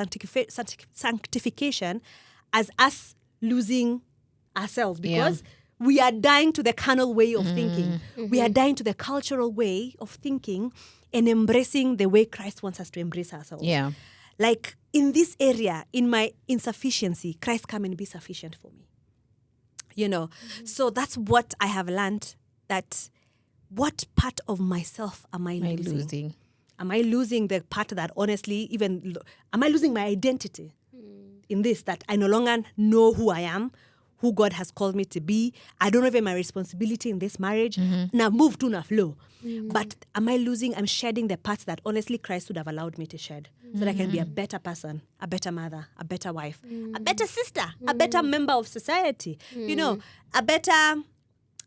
sanctification as us losing ourselves because we are dying to the carnal way of thinking. We are dying to the cultural way of thinking and embracing the way Christ wants us to embrace ourselves. Yeah. Like, in this area, in my insufficiency, Christ come and be sufficient for me. You know, so that's what I have learned, that what part of myself am I losing? Am I losing the part that honestly, am I losing my identity in this, that I no longer know who I am, who God has called me to be? I don't know even my responsibility in this marriage. Now move to na flow. But I'm shedding the parts that honestly Christ would have allowed me to shed so that I can be a better person, a better mother, a better wife, a better sister, a better member of society, you know, a better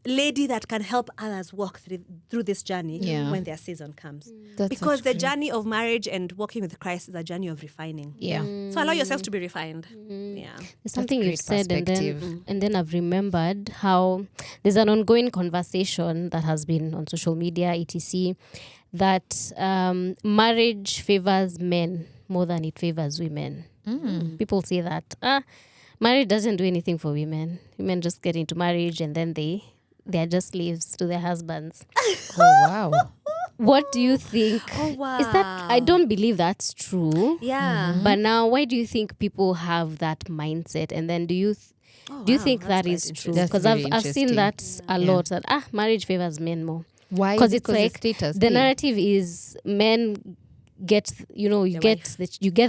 lady that can help others walk through this journey when their season comes. Because the journey of marriage and walking with Christ is a journey of refining. Yeah. So allow yourself to be refined. Yeah. There's something you've said, and then I've remembered how there's an ongoing conversation that has been on social media, etc., that marriage favors men more than it favors women. People say that marriage doesn't do anything for women. Women just get into marriage and then they're just slaves to their husbands. Oh, wow. What do you think? Oh, wow. Is that, I don't believe that's true. Yeah. But now, why do you think people have that mindset? And then do you think that is true? Because I've seen that a lot, that marriage favors men more. Why? Because it's like status the narrative is men get, you get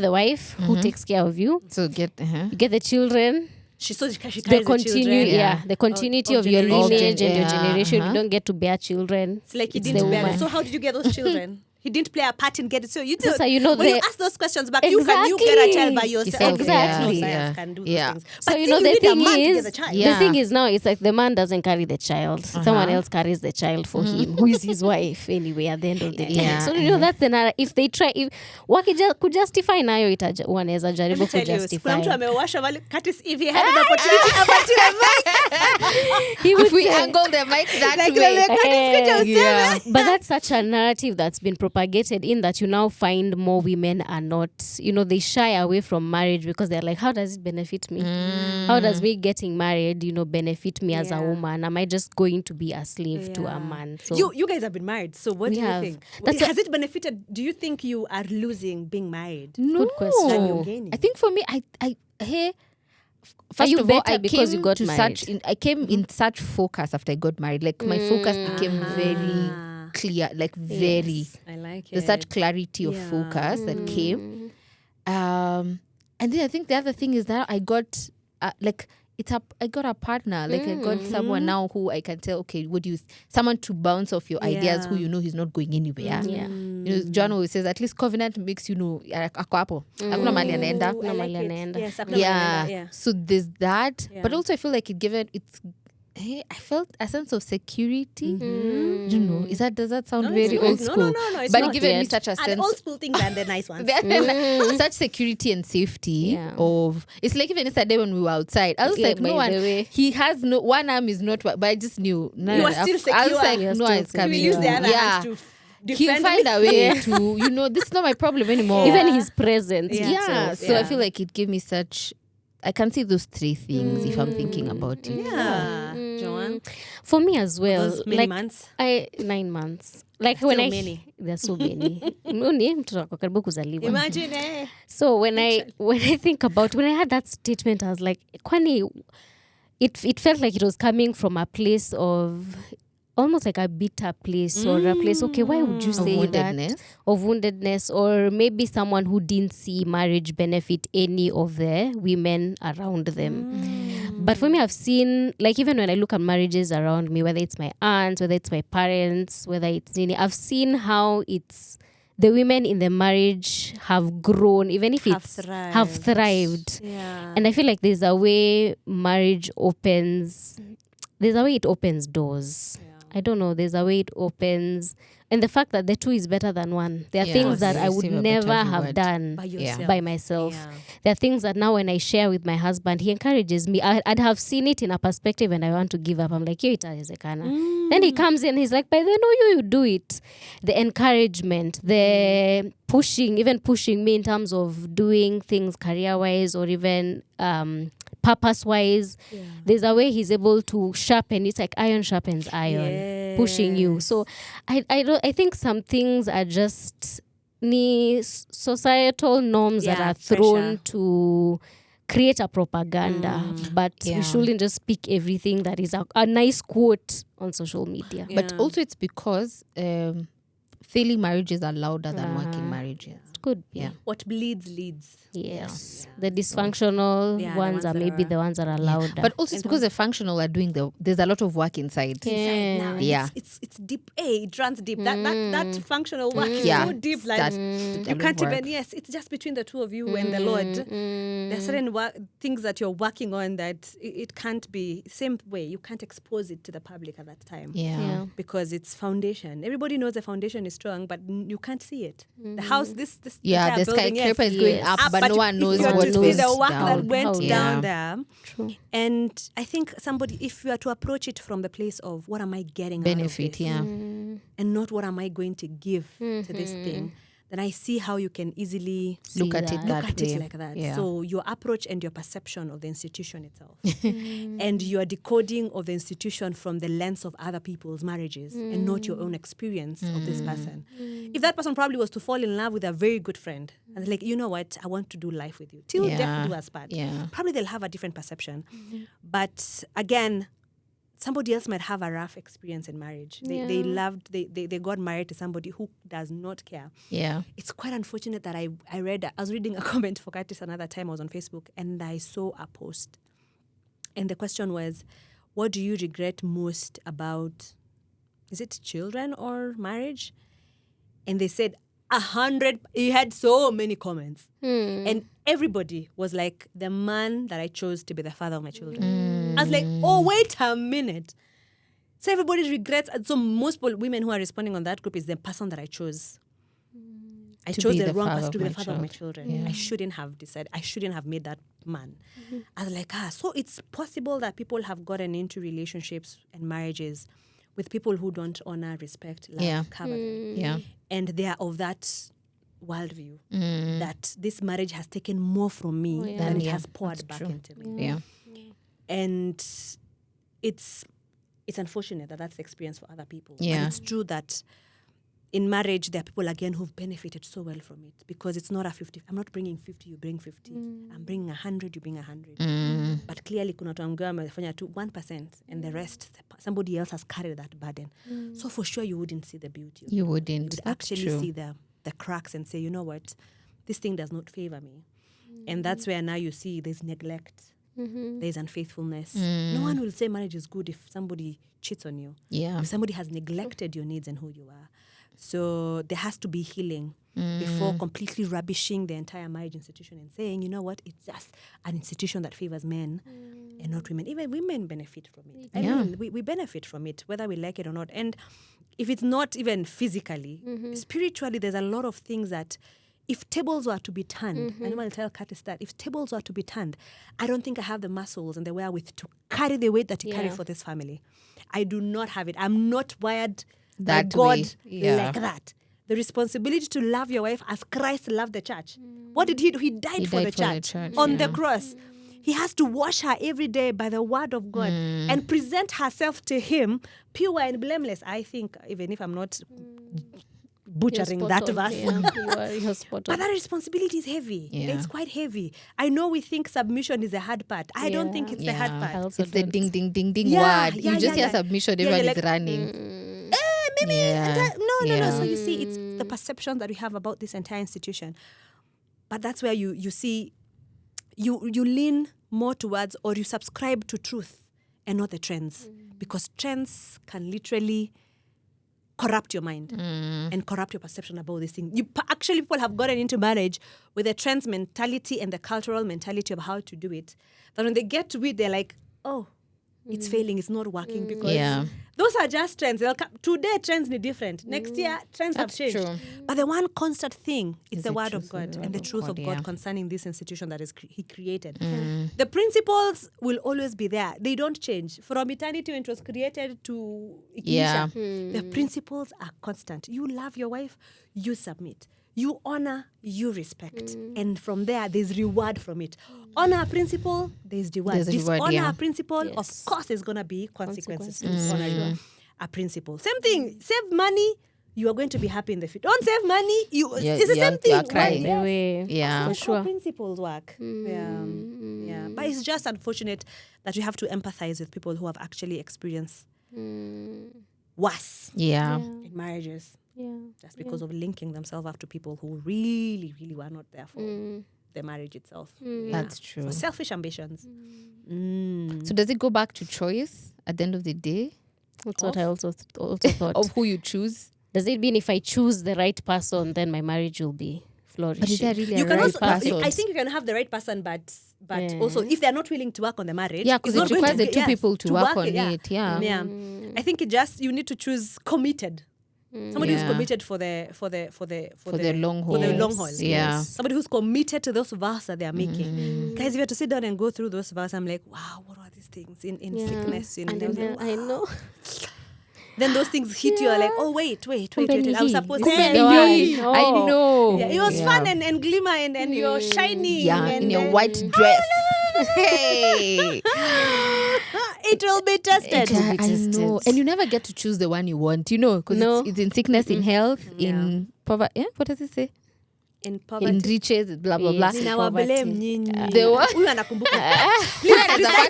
the wife who takes care of you. So you get the children. She carries The continuity of your lineage and your generation. Uh-huh. You don't get to bear children. It's like he It's didn't the bear. woman. So how did you get those children? He didn't play a part in getting. So you do. So you know when you ask those questions back, you get a child by yourself. Exactly. No science can do those things. So But you still, know, the need a thing man to get is, the child. the thing is now, it's like the man doesn't carry the child. Someone else carries the child for him, who is his wife anyway at the end of the day. So you know, that's the narrative. If they try, kujustify nayo wanaweza jaribu kujustify. Kuna mtu amewasha wale Curtis if he had an opportunity apatiwe mic. He would if we say, angle the mic that Like way. Curtis kuja useme. but that's such a narrative that's been propagated in that you now find more women are not, they shy away from marriage because they're like, how does it benefit me? How does me getting married, benefit me as a woman? Am I just going to be a slave to a man? So you guys have been married, so what do you think? Has it benefited? Do you think you are losing being married? No. Good question. You're gaining? I think for me, Are you first of all, better because you got married? I came in such focus after I got married. Like my focus became very clear, like very. I like it. There's such clarity of focus that came. And then I think the other thing is that I got I got a partner. Like I got someone now who I can tell, okay, someone to bounce off your ideas, who he's not going anywhere. Yeah. John always says, at least covenant makes ako hapo. Hakuna mahali anaenda. I like it. Yes, Yeah. So there's that. But also I feel like I felt a sense of security. Does that sound very old school? No, it's but not it given me yet. such a And sense. old school things and the nice ones. Such security and safety of it's like even yesterday when we were outside, I was like, no one. He has no one arm is not, but I just knew. No, You are still secure. I was like, You're no, still it's You will coming. use the other hand to He'll defend find me. a way to, this is not my problem anymore. Even his presence. Yeah. itself, So I feel like it gave me such. I can see those three things if I'm thinking about it. Yeah. Joanne? For me as well. Those many months? 9 months. Like Still when many. there's so many. Noni, mtoto wako karibu kuzaliwa. Imagine, So when I think about, when I had that statement, I was like, kwani, it felt like it was coming from a place of almost like a bitter place or a place, okay, why would you say that? Of woundedness, or maybe someone who didn't see marriage benefit any of the women around them. But for me, I've seen, like, even when I look at marriages around me, whether it's my aunts, whether it's my parents, whether it's Nini, I've seen how it's the women in the marriage have grown, even if have thrived. Yeah. And I feel like there's a way marriage opens, there's a way it opens doors. I don't know, there's a way it opens. And the fact that the two is better than one. There are things that I would never have done by myself. Yeah. There are things that now when I share with my husband, he encourages me. I'd have seen it in a perspective and I want to give up. I'm like, yo, itawezekana. Then he comes in, he's like, by the way, no, you do it. The encouragement, the pushing, even pushing me in terms of doing things career-wise or even purpose-wise. There's a way he's able to sharpen. It's like iron sharpens iron, pushing you. So I think some things are just societal norms that are thrown to create a propaganda, but we shouldn't just speak everything that is a nice quote on social media. But also it's because failing marriages are louder than working marriages. It could be. Yeah. What bleeds leads. Yes. The dysfunctional ones are maybe the ones that are louder. But also it's because the functional are doing there's a lot of work inside. Now. It's deep. It runs deep. That functional work is so deep. Like you can't even. Yes, it's just between the two of you and the Lord. There are certain things that you're working on that it can't be same way. You can't expose it to the public at that time. Yeah. Because it's foundation. Everybody knows the foundation is strong, but you can't see it. The house, this the building, skyscraper is going up, but no one knows what goes see the work down. that went down there. True. And I think if you are to approach it from the place of what am I getting benefit, out of this, and not what am I going to give to this thing, then I see how you can easily look at it like that. Yeah. So your approach and your perception of the institution itself, and your decoding of the institution from the lens of other people's marriages and not your own experience of this person. If that person probably was to fall in love with a very good friend and like, you know what, I want to do life with you till death do us part. Probably they'll have a different perception. But again, somebody else might have a rough experience in marriage. They got married to somebody who does not care. Yeah. It's quite unfortunate that I was reading a comment for Curtis another time. I was on Facebook and I saw a post. And the question was, what do you regret most about, is it children or marriage? And they said 100, he had so many comments. And everybody was like, the man that I chose to be the father of my children. I was like, oh, wait a minute. So everybody regrets. And so most women who are responding on that group is the person that I chose. I chose the wrong person to be the father of my children. Yeah. I shouldn't have decided. I shouldn't have made that man. I was like, so it's possible that people have gotten into relationships and marriages with people who don't honor, respect, love, cover them. Yeah. And they are of that worldview that this marriage has taken more from me than it has poured back into me. Yeah. And it's unfortunate that that's the experience for other people. Yeah. But it's true that in marriage, there are people, again, who've benefited so well from it because it's not a 50. I'm not bringing 50, you bring 50. I'm bringing 100, you bring 100. But clearly, kuna watu ambao wamefanya tu 1% and the rest, somebody else has carried that burden. So for sure, you wouldn't see the beauty of it. You wouldn't. You would That's actually true. see the cracks and say, you know what, this thing does not favor me. And that's where now you see there's neglect. There's unfaithfulness. No one will say marriage is good if somebody cheats on you. Yeah. If somebody has neglected your needs and who you are. So there has to be healing before completely rubbishing the entire marriage institution and saying, you know what, it's just an institution that favors men and not women. Even women benefit from it. I mean, we benefit from it, whether we like it or not. And if it's not even physically, spiritually, there's a lot of things that if tables were to be turned, I normally tell Curtis that if tables were to be turned, I don't think I have the muscles and the wherewith to carry the weight that you carry for this family. I do not have it. I'm not wired by That God way. like that. The responsibility to love your wife as Christ loved the church. What did he do? He died for the church on the cross. He has to wash her every day by the word of God and present herself to him pure and blameless. I think, even if I'm not butchering that verse. You're spot on. But that responsibility is heavy. Yeah. It's quite heavy. I know we think submission is the hard part. I don't think it's the hard I part. also It's the don't. ding, ding, ding, ding Yeah, word. yeah, You just yeah, hear submission, yeah, everyone you're is like, running. Maybe Yeah. no. So you see, it's the perception that we have about this entire institution. But that's where you see, you lean more towards, or you subscribe to truth and not the trends, because trends can literally corrupt your mind and corrupt your perception about this thing. Actually, people have gotten into marriage with the trends mentality and the cultural mentality of how to do it. But when they get to it, they're like, oh, it's failing, it's not working, because those are just trends. Today, trends are different. Next year, trends have changed. True. But the one constant thing is Is the the word truth of God of the and the word of truth of God, God yeah. concerning this institution that he created. The principles will always be there. They don't change. From eternity when it was created to Yeah. the principles are constant. You love your wife, you submit. You honor, you respect. And from there, there's reward from it. Honor a principle, there's reward. There's a reward, Dishonor yeah. a principle, Yes. of course, there's going to be consequences to Consequences. dishonoring a principle. Same thing, save money, you are going to be happy in the future. Don't save money, it's the same thing. you are crying. The way, Yeah. for That's how sure. principles work. Yeah. But it's just unfortunate that you have to empathize with people who have actually experienced worse Yeah. in marriages, Yeah. just because of linking themselves up to people who really, really were not there for the marriage itself. That's true. For selfish ambitions. So does it go back to choice at the end of the day That's what I also thought. of who you choose? Does it mean if I choose the right person, then my marriage will be flourishing? But is there really You a can right also, person? I think you can have the right person, but Yeah. also if they're not willing to work on the marriage, Yeah, 'cause it's it not going requires to the two people to work on it, yeah. Yeah. I think you need to choose committed. Somebody who's Yeah. committed for the long haul. For the long haul. Yeah. Somebody who's committed to those vows that they are making. Guys, if you have to sit down and go through those vows, I'm like, wow, what are these things in sickness? In And I was then like, I know. then those things hit you. Are like, oh wait. I was Kumbe supposed ni to hii. say, Kumbe I know. yeah, it was fun and glimmer and you're shining. Yeah, and in your then white dress. Hey. it will be tested. Yeah, I know. And you never get to choose the one you want, because No. it's in sickness, in health, in poverty. Yeah, what does it say? In In poverty. riches, blah, blah, blah. Yes. Nina wa blame nyinyi. The what? Huyu anakumbuka.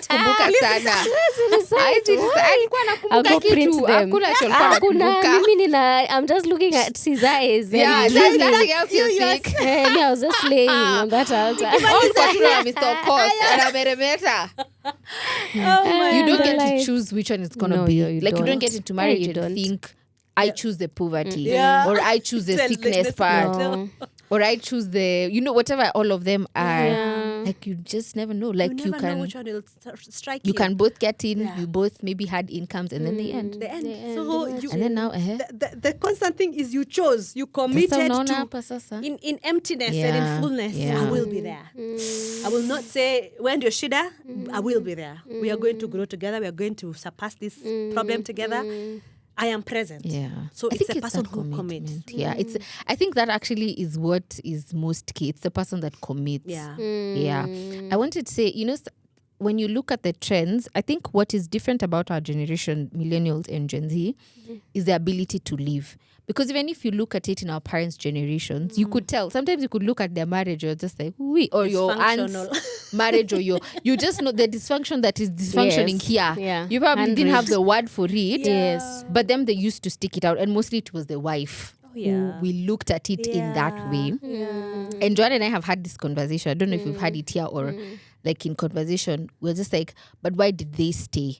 Kumbuka sana. Alikuwa I'll anakumbuka go print kitu. them. Hakuna cho alikuwa Hakuna, anakumbuka. mimi I'm just looking at his eyes. Yeah, and there's nothing else you think. me, I was just laying on that altar. All for true, Mr. Cost. Anameremeta. You don't get to choose which one it's gonna No, be. you Like you don't don't. get into No, marriage you and don't. think I choose the poverty Yeah. or I choose the Well, sickness let's- part No. or I choose the whatever all of them are. Yeah. Like you just never know. Like You you never know can which one will strike you can both get in. Yeah. You both maybe had incomes and then they end. The end. The end, So imagine. you, And then now, the constant thing is you chose. You committed Sasa unaona to hapa sasa. in emptiness and Yeah, in fullness. yeah. I will be there. I will not say when you're shida. I will be there. We are going to grow together. We are going to surpass this problem together. I am present. Yeah. So I it's think a person that who commits. commitment. Yeah. I think that actually is what is most key. It's the person that commits. Yeah. Yeah. I wanted to say, when you look at the trends, I think what is different about our generation, millennials and Gen Z, is the ability to live. Because even if you look at it in our parents' generations, you could tell. Sometimes you could look at their marriage, you're just like, or your aunt's marriage, or you just know the dysfunction that is dysfunctioning here. Yeah. You probably didn't have the word for it. Yes. But them, they used to stick it out. And mostly it was the wife who we looked at it in that way. And Joanna and I have had this conversation. I don't know if we've had it here or like in conversation. We're just like, but why did they stay?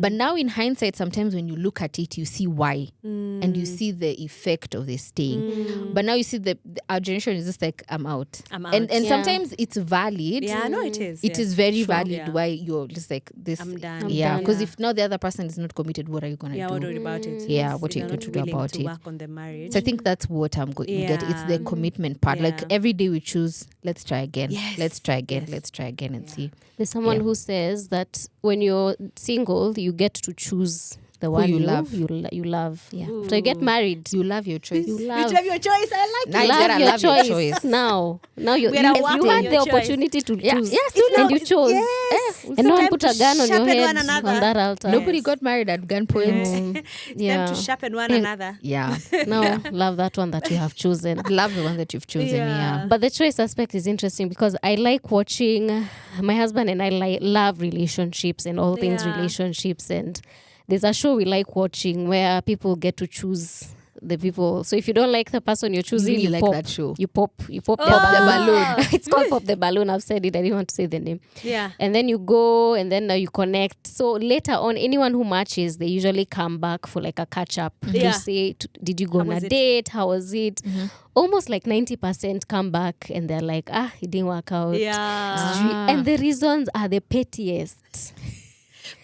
But now in hindsight, sometimes when you look at it, you see why. And you see the effect of the staying. But now you see our generation is just like, I'm out. And sometimes it's valid. Yeah, no, it is. It is very valid why you're just like this. I'm done. Yeah, because if now the other person is not committed, what are you going to do? Yeah, what about it? Yeah, what are you going to do about it? Work on the marriage. So I think that's what I'm going to get. It's the commitment part. Like every day we choose, let's try again. Let's try again. Let's try again and see. There's someone who says that when you're single, you get to choose the one you love. You love. Yeah. After you get married, You love your choice. you You love. love your choice. I like Now it. you Love gotta your love your choice. choice. Now you We're at work you on had your the choice. opportunity to choose. No, and you chose. Yes. And no one put a gun on your Sharpen head one another. on that altar. Nobody got married at gunpoint. It's Yeah. time to sharpen one another. Yeah. No, love that one that you have chosen. Love the one that you've chosen. Yeah. But the choice aspect is interesting because I like watching. My husband and I love relationships and all things Yeah. relationships, and there's a show we like watching where people get to choose the people. So if you don't like the person you're choosing, really you like pop, that show. You pop the Pop the balloon. It's called Pop the Balloon. I've said it. I didn't want to say the name. Yeah. And then you go and then you connect. So later on, anyone who matches, they usually come back for like a catch up Yeah. to say, did you go on a was it? date? How was it? Almost like 90% come back and they're like, it didn't work out. Yeah. And the reasons are the pettiest.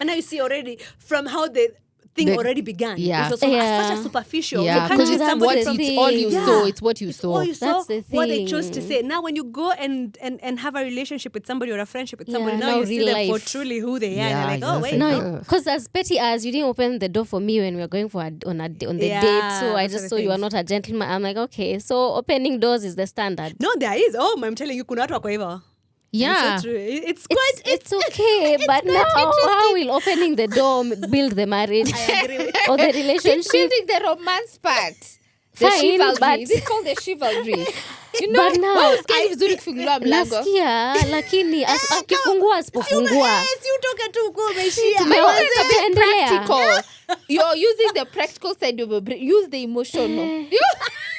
And now you see already from how the thing already began. Yeah. It was such a superficial. Yeah, You can't because choose it's somebody what from it's all you Yeah. saw. It's what you It's saw. all you saw, That's the what they chose to thing. say. Now, when you go and have a relationship with somebody or a friendship with somebody, Yeah, now now you see real them for life. truly who they are. Yeah, And you're like, oh, that's wait. like, No, because as petty as you didn't open the door for me when we were going on the Yeah, date, so I those just are saw the you are things. not a gentleman. I'm like, okay, so opening doors is the standard. No, there is. Oh, I'm telling you, kuna watu wako hivyo. Yeah. It's so true. It's quite. It's okay, but now how will opening the door build the marriage I agree with or the It's relationship? building the romance part. The Fine, chivalry. but- Is it called the chivalry? You know, But now- wewe usikie vizuri kufunguliwa mlango. Nasikia lakini akifungua asipofungua Yes, you toke tu uko umeishia. tumeona It's a bit tutaendelea. practical. You're using the practical side of your brain. Use the emotional.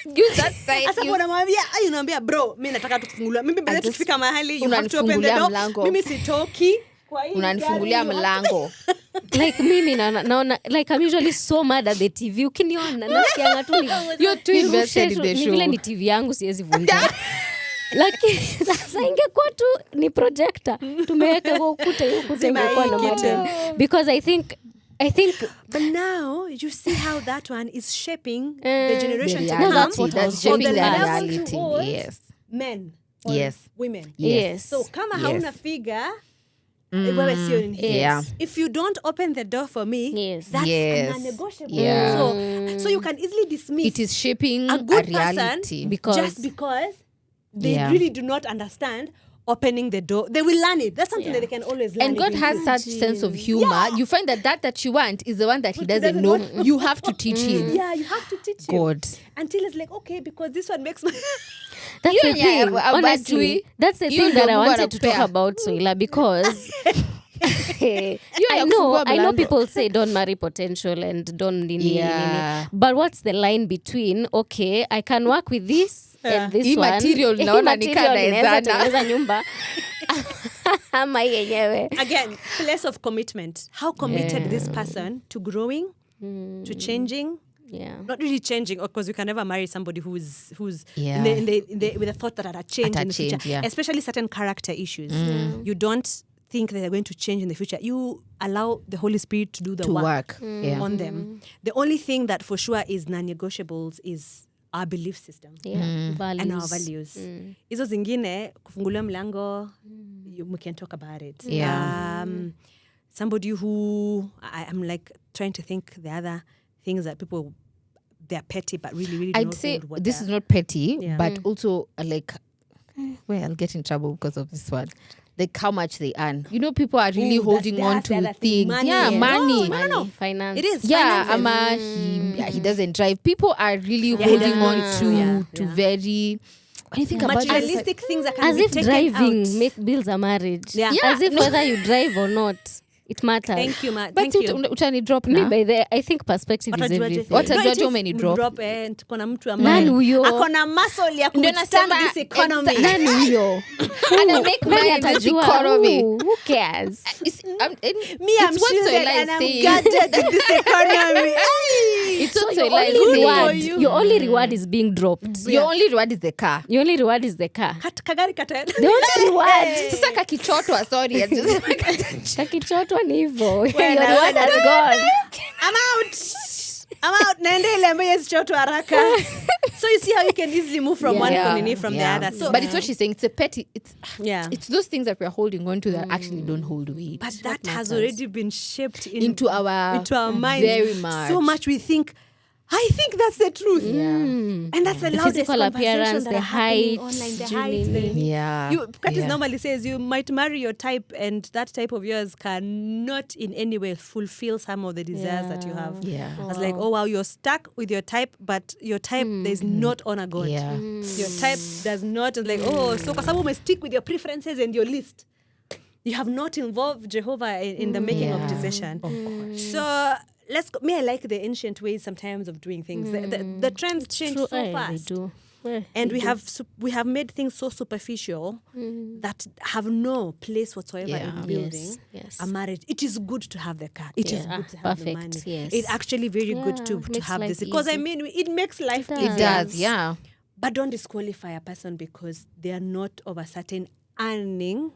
Use that side. Sasa Use- unamwambia, unaambia bro, mimi nataka tukufungulia. Mimi baada just- tukifika mahali you have to open the unanifungulia door. mlango. Mimi sitoki. Kwa hii Unanifungulia gari, you have to- mlango. Like mimi naona like I'm usually so mad at the TV. Ukiniona nasikia tu ni You're too invested in the ni show. vile ni TV yangu siwezi vunja. Lakini sasa ingekuwa tu ni projector tumeweka kwa ukuta, hiyo ukuta Zima ingekuwa hii na kitu. moto. Because I think But now you see how that one is shaping the generation The to reality. come. that's what I That's was shaping going the to ask. reality. Towards Yes. Men or Yes. women. yes. So kama Yes. hauna figure, wewe sio in here. Yeah. If you don't open the door for me, Yes. that's Yes. non-negotiable. Yeah. So you can easily dismiss It is shaping a good reality. person just because they Yeah. really do not understand opening the door. They will learn it. That's something that they can always learn. And God it. has such sense of humor. You find that you want is the one that he doesn't know. You have to teach him. Yeah, you have to teach him. God. Until it's like, okay, because this one makes my... That's Yeah, the yeah, thing. but Honestly, we- that's the you thing that know I we wanted gotta to talk pair. about, Soila, because I ya know kufungua mlango. people say don't marry potential and don't nini, Yeah. nini. But what's the line between, okay, I can work with this and this Hii one. material Hii naona ni material kana inaweza ezana. tengeneza nyumba. Ama hii yenyewe. Again, place of commitment. How committed this person to growing, to changing, Yeah. not really changing, of course you can never marry somebody who's Yeah. in the with the thought that at a change At a in the future, change, yeah. especially certain character issues. You don't think that they're going to change in the future. You allow the Holy Spirit to do the To work. Yeah. on them. The only thing that for sure is non-negotiables is our belief system Yeah. Values. and our values. Hizo zingine kufungulia mlango, we can talk about it. Yeah. Somebody who I'm like trying to think the other things that people, they're petty, but really I'd don't say hold water. this is not petty, Yeah. but also like, well, I'll get in trouble because of this one. Like how much they earn. You know, people are really Ooh, holding on that's the to other thing. things. Money. Yeah, Yes. money. No. Finance. It is. Yeah, finances. he doesn't drive. People are really he holding doesn't on want to to. Yeah. very. When you think about it, materialistic things that can As be if taken driving out. make bills a marriage. Yeah. As if whether you drive or not, it matters. Thank you, but Thank you. utani drop Me na. by the, I think perspective is Watajuaje? everything. What No, Watajuaje it is umeni drop? kuna mtu Nani ambaye huyo? akona muscle ya Ndio kustand nasema, this economy. nani huyo? Ana make money in this Atajua, economy. who cares? Me, I'm it's what shielded Soila and is I'm saying. guarded in this economy. It's what Your Soila is only saying. reward, your only reward is being dropped. Your only reward is the car. Your only reward is the car. Kagari kataenda. The only reward. Sasa kakichotwa, sorry. I'm just Kakichotwa ni hivyo. Your Well, reward has gone. I'm out. Naende ile ambaye sichoto haraka. So you see how you can easily move from one economy from the other. So, but it's what she's saying. It's a petty. yeah. It's those things that we're holding on to that actually don't hold weight. But that has already been shaped into our minds very much. so much. We think, I think that's the truth. Yeah. And that's the The loudest physical conversation appearance, that the are happening height, online, the do you height. mean? Yeah. Curtis Yeah. normally says you might marry your type and that type of yours cannot in any way fulfill some of the desires that you have. Yeah. I was like, oh wow, you're stuck with your type, but your type there's not honor God. Yeah. Your type does not. It's like, oh, so kwa sababu may stick with your preferences and your list. You have not involved Jehovah in the making of decision. So let's go. I like the ancient ways sometimes of doing things. The trends change True, so they fast. do. And we have made things so superficial that have no place whatsoever Yeah. in building Yes. a marriage. It is good to have the car. It is Yeah. good to have the Perfect, money. yes. It's actually very good to makes have life this. Because I easy. mean, it makes life It easier. It does, yeah. But don't disqualify a person because they are not of a certain earning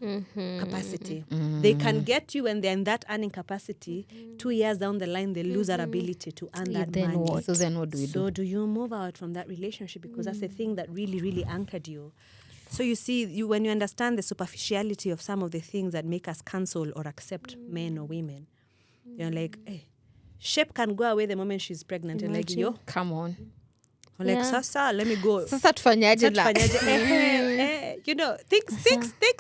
capacity. They can get you when they're in that earning capacity. 2 years down the line, they lose their ability to earn that Then money. what? So then what do we do? So do you move out from that relationship because that's the thing that really, really anchored you. So you see, when you understand the superficiality of some of the things that make us cancel or accept men or women, you're like, hey, shape can go away the moment she's pregnant. And like, yo, Come on. I'm like, Sasa, let me go. Sasa tufanyaje la? You know, things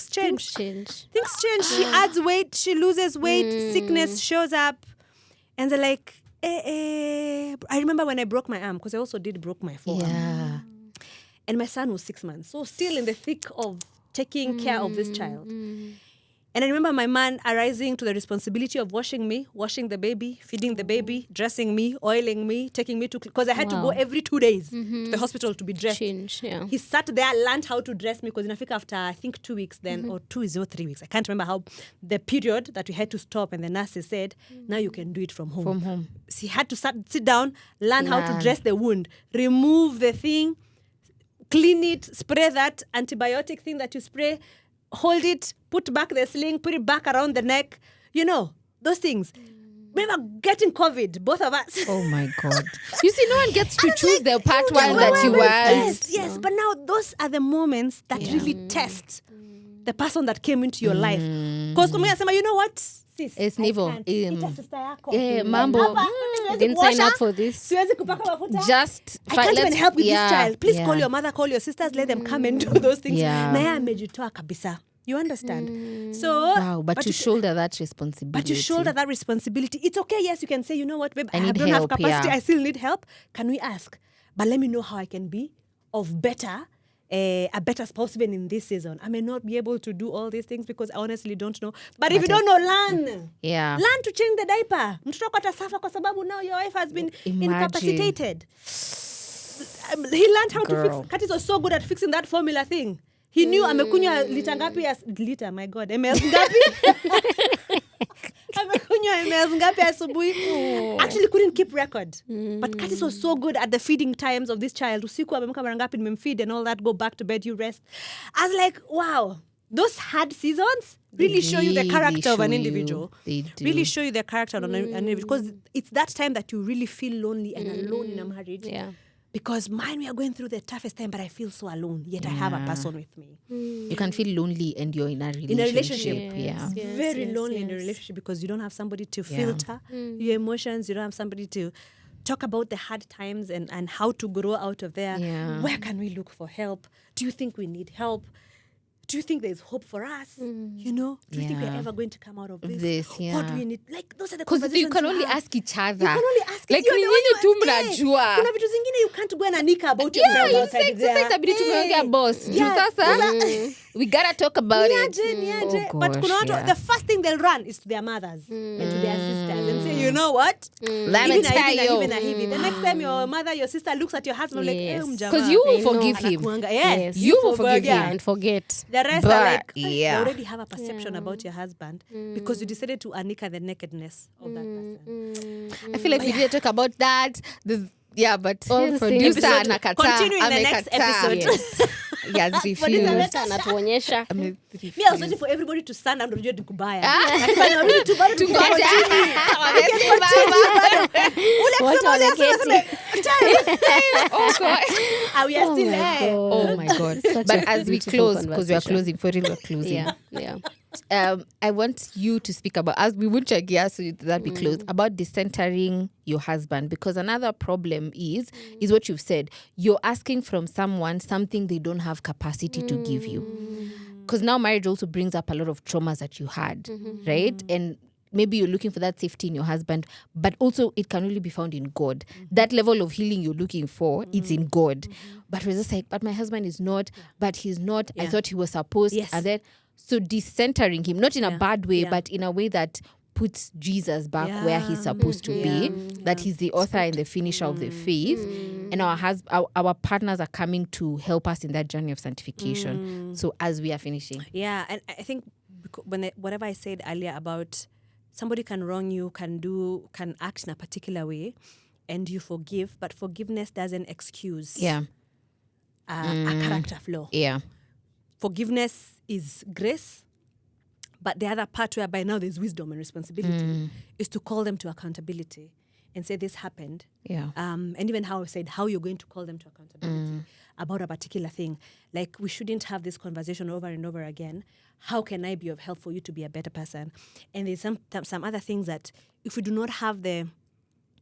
change. Change. Things change. She adds weight, she loses weight, sickness shows up. And they're like, I remember when I broke my arm, because I also broke my forearm. Yeah. And my son was 6 months. So still in the thick of taking care of this child. And I remember my man arising to the responsibility of washing me, washing the baby, feeding the baby, dressing me, oiling me, taking me to... Because I had to go every 2 days to the hospital to be dressed. Change, yeah. He sat there, learned how to dress me because in Africa after, I think, 2 weeks then, or 2 is or 3 weeks. I can't remember how the period that we had to stop and the nurses said, now you can do it from home. From home. So he had to sit down, learn how to dress the wound, remove the thing, clean it, spray that antibiotic thing that you spray, hold it, put back the sling, put it back around the neck. You know, those things. Remember getting COVID, both of us. Oh my God. You see, no one gets to choose the part one that you want. Yes. But now those are the moments that really test the person that came into your life. Because you know what? Sis, It's I Nivo. can't. Ita sister yako. Mambo. Hapa, I didn't sign up for this. Siwezi kupaka mafuta. Just I can't even help with this child. Please call yeah. your mother, call your sisters, let them come and do those things. Yeah. Na yeye amejitoa kabisa. You understand? So, Wow, but you shoulder that responsibility. But you shoulder that responsibility. It's okay, yes, you can say, you know what, babe, I need don't have help, capacity, yeah. I still need help. Can we ask? But let me know how I can be of better, a better spouse even in this season. I may not be able to do all these things because I honestly don't know. But if you don't know, learn. Yeah. Learn to change the diaper. Mtoto wako atasafa kwa sababu now your wife has been incapacitated. He learned how to fix. Curtis was so good at fixing that formula thing. He knew amekunywa lita ngapi liter, my God, ml ngapi? Amekunywa ml ngapi asubuhi? Actually couldn't keep record. But Curtis was so good at the feeding times of this child. Usiku amemka mara ngapi nimemfeed and all that, go back to bed, you rest. I was like, wow, those hard seasons really show you the character of an individual. They do. Really show you the character of an individual. Because it's that time that you really feel lonely and alone in a marriage. Yeah. Because mine, we are going through the toughest time, but I feel so alone. Yet I have a person with me. You can feel lonely and you're in a relationship. In a relationship. Yeah. Very lonely in a relationship because you don't have somebody to filter your emotions. You don't have somebody to talk about the hard times and how to grow out of there. Yeah. Where can we look for help? Do you think we need help? Do you think there's hope for us? You know, do you think we're Yeah. ever going to come out of this? This, What yeah. do we need? Like, those are the Because conversations you can only have. ask each other. You can only ask like you're ni the one nyinyi tu who has it. mnajua. Kuna vitu zingine you can't go and anika about Yeah, yourself you outside say there. sasa itabidi tumeongea boss. Juu Yeah, sasa we gotta talk about it. Niaje. Oh But gosh, kuna watu, yeah. the first thing they'll run is to their mothers and to their sisters and say, you know what? Let me Hivi na tell hivi na you. hivi na hivi. The next time your mother, your sister looks at your husband like, Yes. mjamaa. Because you will They know. forgive him. Anakuanga, yes, You will forgive yeah. him. And forget. The rest But, are like, yeah. they already have a perception about your husband because you decided to anika the nakedness of that person. I feel like we didn't talk about that. But All the producer same. anakataa, Continue in the next amekataa. episode. He has refused. Anatuonyesha. Ame- Me, I was waiting for everybody to stand and unajua ni kubaya. Lakini narudi tu bado tuko Tungoja. chini. Ule Watu kusema ule wameketi. Oh God. we are still there. Oh my God. Such But a as we beautiful close, because we are conversation. closing, for real, we're closing. Yeah. I want you to speak about, as we would check here so that we close, about decentering your husband, because another problem is what you've said. You're asking from someone something they don't have capacity to give you. Because now marriage also brings up a lot of traumas that you had, right? And maybe you're looking for that safety in your husband, but also it can only be found in God. That level of healing you're looking for, it's in God. But we're just like, but my husband is not, but he's not. I thought he was supposed. Yes. And then, so decentering him, not in a bad way, Yeah. but in a way that puts Jesus back where he's supposed to be, that he's the author and the finisher of the faith. And our partners are coming to help us in that journey of sanctification. So as we are finishing. Yeah, and I think whatever I said earlier about somebody can wrong you, can act in a particular way, and you forgive, but forgiveness doesn't excuse Yeah. a character flaw. Yeah. Forgiveness is grace, but the other part whereby now there's wisdom and responsibility is to call them to accountability and say this happened. Yeah. And even how I said how you're going to call them to accountability about a particular thing. Like, we shouldn't have this conversation over and over again. How can I be of help for you to be a better person? And there's some other things that if we do not have the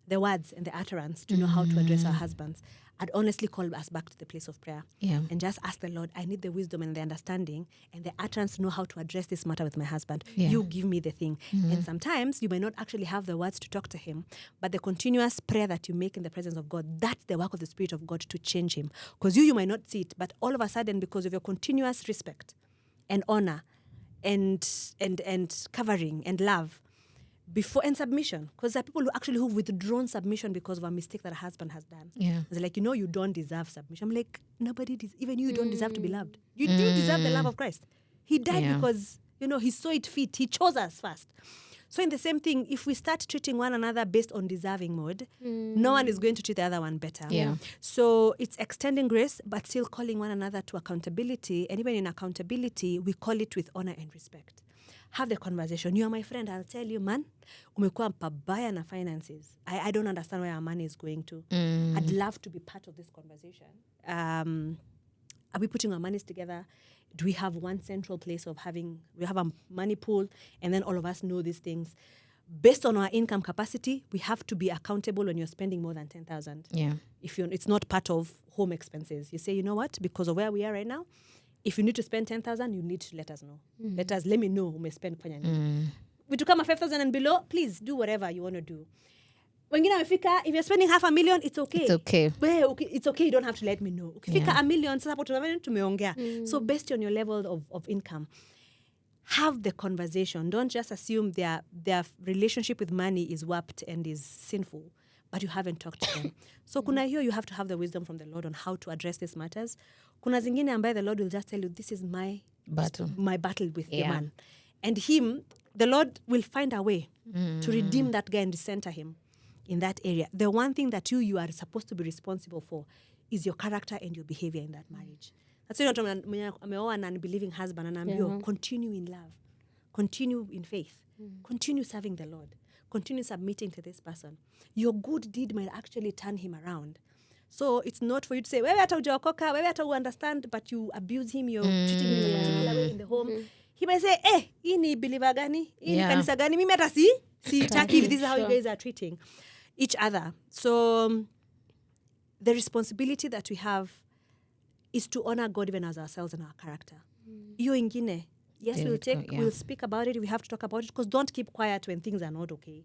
words and the utterance to know how to address our husbands, I'd honestly call us back to the place of prayer. Yeah. And just ask the Lord, I need the wisdom and the understanding and the utterance to know how to address this matter with my husband. Yeah. You give me the thing. And sometimes you may not actually have the words to talk to him, but the continuous prayer that you make in the presence of God, that's the work of the Spirit of God to change him. Because you might not see it, but all of a sudden, because of your continuous respect and honor and covering and love, before and submission, because there are people who've withdrawn submission because of a mistake that a husband has done. Yeah. They're like, you don't deserve submission. I'm like, nobody, even you don't deserve to be loved. You do deserve the love of Christ. He died because, he saw it fit. He chose us first. So in the same thing, if we start treating one another based on deserving mode, no one is going to treat the other one better. Yeah. So it's extending grace, but still calling one another to accountability. And even in accountability, we call it with honor and respect. Have the conversation. You are my friend. I'll tell you, man, umekuwa pabaya na finances. I don't understand where our money is going to. I'd love to be part of this conversation. Are we putting our monies together? Do we have one central place of we have a money pool, and then all of us know these things? Based on our income capacity, we have to be accountable when you're spending more than 10,000. Yeah. It's not part of home expenses. You say, you know what? Because of where we are right now, if you need to spend 10,000, you need to let us know. Let me know who may spend kwenye nini. We to come at 5,000 and below, please do whatever you want to do. If you're spending 500,000, it's okay. It's okay. It's okay, you don't have to let me know. Ukifika $1 million, sasa hapo tumeongea. So based on your level of income, have the conversation. Don't just assume their relationship with money is warped and is sinful, but you haven't talked to them. So kuna hiyo, you have to have the wisdom from the Lord on how to address these matters. Kuna zingine ambaye the Lord will just tell you, this is my battle with the man. And the Lord will find a way to redeem that guy and center him in that area. The one thing that you are supposed to be responsible for is your character and your behavior in that marriage. That's why ameoa an unbelieving husband and anaambiwa, continue in love, continue in faith, continue serving the Lord, continue submitting to this person. Your good deed might actually turn him around. So it's not for you to say, wewe hata hujaokoka, wewe hata understand, but you abuse him, you're treating him in a particular way in the home. He may say, hii ni believer gani? Hii ni kanisa gani? Mimi hata sitaki, this is how you guys are treating. each other. So the responsibility that we have is to honor God even as ourselves and our character. Iyo ingine, yes, we'll speak about it. We have to talk about it, because don't keep quiet when things are not okay.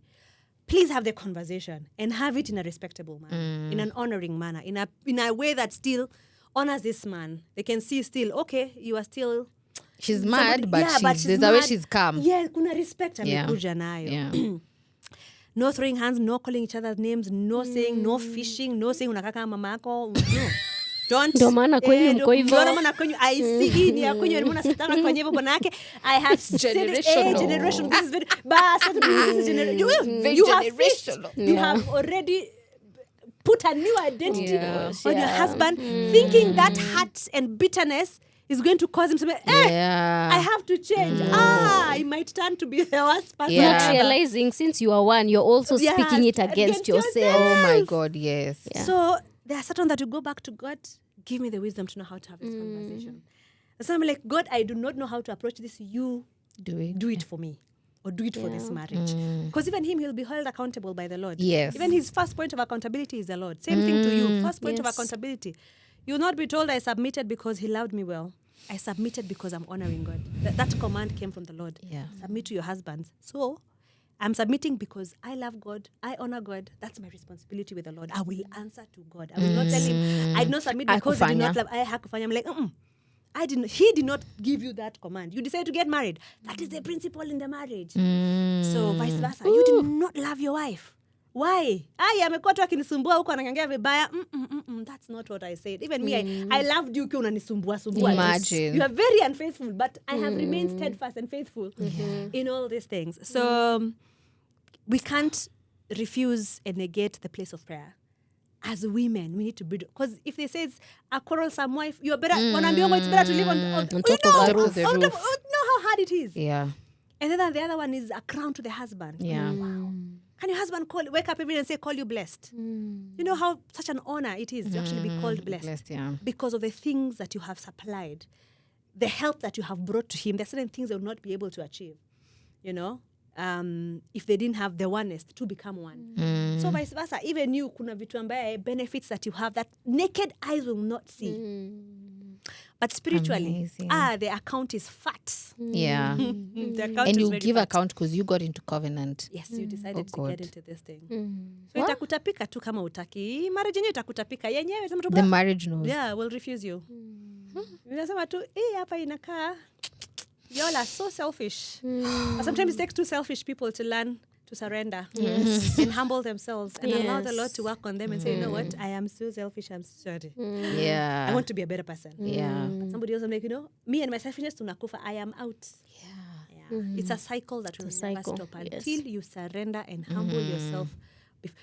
Please have the conversation and have it in a respectable manner, in an honoring manner, in a way that still honors this man. They can see still, okay, you are still... She's mad, but there's a way she's calm. Yeah, kuna respect amekuja nayo. Yeah. No throwing hands, no calling each other's names, no saying, no fishing, no saying unakaa kama mama yako. No. Don't. Ndio maana kwenyu mko hivyo. Ndio maana kwenyu I see hii ni ya kwenyu mbona sitaka kwenye hivyo bwana yake. I have generation. This is very you have already put a new identity on your husband, thinking that hurt and bitterness is going to cause him to be, I have to change. He might turn to be the worst person. Not realizing since you are one, you're also speaking it against yourself. Oh my God, yes. Yeah. So there are certain that you go back to God, give me the wisdom to know how to have this conversation. So I'm like, God, I do not know how to approach this. You do it for me. Or do it for this marriage. Because even him, he'll be held accountable by the Lord. Yes. Even his first point of accountability is the Lord. Same thing to you. First point of accountability. You'll not be told I submitted because he loved me well. I submitted because I'm honoring God. That command came from the Lord. Yeah. Submit to your husbands. So I'm submitting because I love God. I honor God. That's my responsibility with the Lord. I will answer to God. I will not tell him, I did not submit because he did not love. I'm like, he did not give you that command. You decided to get married. That is the principle in the marriage. So vice versa. You did not love your wife. Why? Amekuwa tu akinisumbua huko ananiambia vibaya. That's not what I said. Even me, I loved you ukiwa unanisumbua. Imagine. You are very unfaithful, but I have remained steadfast and faithful in all these things. So we can't refuse and negate the place of prayer. As women, we need to build. Because if they say it's a quarrelsome wife, you're better. It's better to live on top of the roof. Know how hard it is. Yeah. And then the other one is a crown to the husband. Yeah. Wow. Can your husband wake up every day and say, call you blessed? You know how such an honor it is to actually be called blessed. Because of the things that you have supplied, the help that you have brought to him. There are certain things they will not be able to achieve. You know? If they didn't have the oneness to become one. So vice versa, even you, kuna vitu ambaye benefits that you have that naked eyes will not see. But spiritually, the account is fat. Yeah. The account and is you very give fat. account because you got into covenant. Yes, you decided to get into this thing. So What? itakutapika tu kama utaki. Marriage yenyewe itakutapika. Yenyewe sema tu The marriage knows. yeah, will refuse you. Unasema tu, hapa inakaa. Y'all are so selfish. Sometimes it takes two selfish people to learn to surrender and humble themselves and allow the Lord to work on them and say, you know what, I am so selfish, I'm sorry. Yeah. I want to be a better person. Yeah. But somebody else will make, me and my selfishness, tunakufa, I am out. Yeah. It's a cycle that will never stop until you surrender and humble yourself.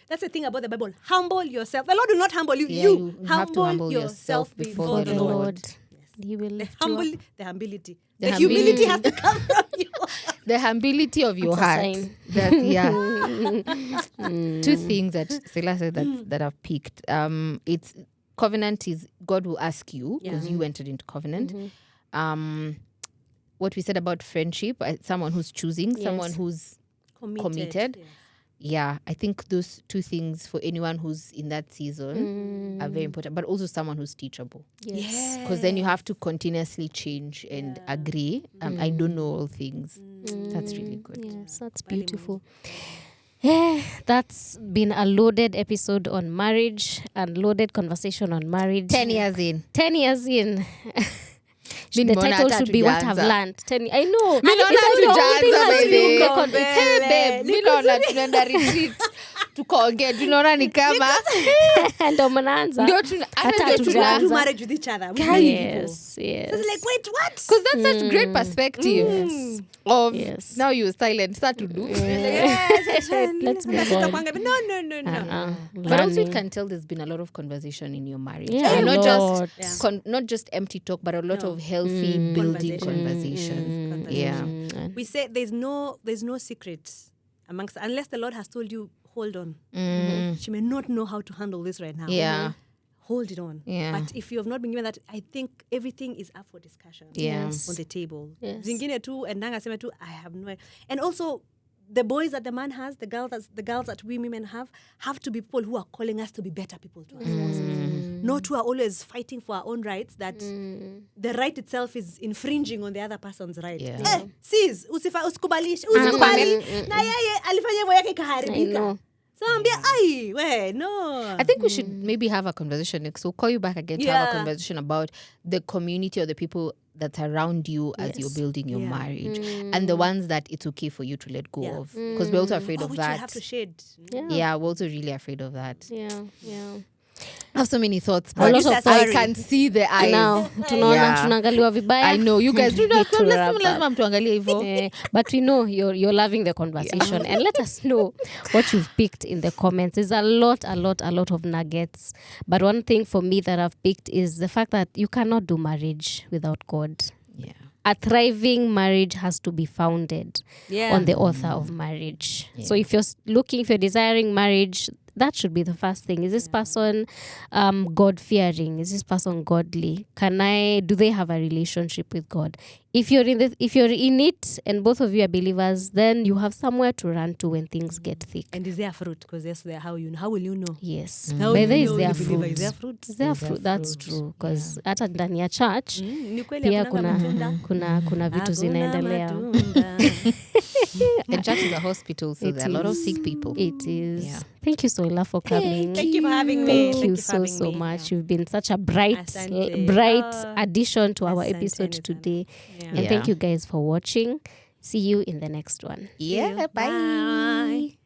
That's the thing about the Bible. Humble yourself. The Lord will not humble you. You have to humble yourself before the Lord. He will The humility. The The humility has to come from you. The humility of your It's a heart. sign. That, Two things that Soila said that I've picked. It's covenant is God will ask you because you entered into covenant. What we said about friendship, someone who's choosing, someone who's committed. Yes. Yeah, I think those two things for anyone who's in that season are very important, but also someone who's teachable. Yes. Because then you have to continuously change and agree. I don't know all things. That's really good. Yes, that's beautiful. Yeah, that's been a loaded episode on marriage and loaded conversation on marriage. 10 years in. 10 years in. The Mbona title hata should be What I've hatujaanza. Learned. I know. Mi naona It's only hatujaanza, has baby. been con- Hey, babe, mi naona tunaenda retreat. Tukaongea, tunaona ni kama Ndo mnaanza. ndio tuna- hata Hata ndio To tuna- do marriage with each other. With many people. Yes, yes. So it's like, wait, what? Because that's such great perspective of Yes. now you're silent, start to do. Let's move on. No. But also it can tell there's been a lot of conversation in your marriage. Yeah, And a not lot. just not just empty talk, but a lot of healthy building conversations. Yeah. We say there's no secrets amongst, unless the Lord has told you, hold on. She may not know how to handle this right now. Yeah. Hold it on. Yeah. But if you have not been given that, I think everything is up for discussion. Yes. On the table. Yes. Zingine tu, and nanga sema tu, I have no idea. And also, the boys that the man has, the girls that we women have to be people who are calling us to be better people to ourselves. Not who are always fighting for our own rights, that the right itself is infringing on the other person's right. Yeah. Sis, usikubali. Na yeye alifanya hivyo yake kaharibika. So I'm no. I think we should maybe have a conversation next. We'll call you back again to have a conversation about the community or the people that's around you as you're building your marriage, and the ones that it's okay for you to let go of, because we're also afraid of which that. You have to shed. Yeah, we're also really afraid of that. Yeah. I have so many thoughts, A but lot of I can see the eyes. Now, tunaangaliwa vibaya. I know you guys. lazima mtuangalie hivyo. But we know you're loving the conversation, and let us know what you've picked in the comments. There's a lot of nuggets. But one thing for me that I've picked is the fact that you cannot do marriage without God. Yeah. A thriving marriage has to be founded on the author of marriage. So if you're desiring marriage, that should be the first thing. Is this person God-fearing? Is this person godly? Do they have a relationship with God? If you're in it and both of you are believers, then you have somewhere to run to when things get thick. And is there fruit? Because how will you know? Yes. How But there will is you there know fruit. Is there fruit? Is there fruit? That's true. Because hata ndani ya church pia kuna vitu zinaendelea. And church is a hospital, so there are a lot of sick people. It is. Yeah. Thank you, Soila, for coming. Thank you for having me. Thank you so much. You've been such a bright addition to our episode today. And thank you guys for watching. See you in the next one. Yeah, bye.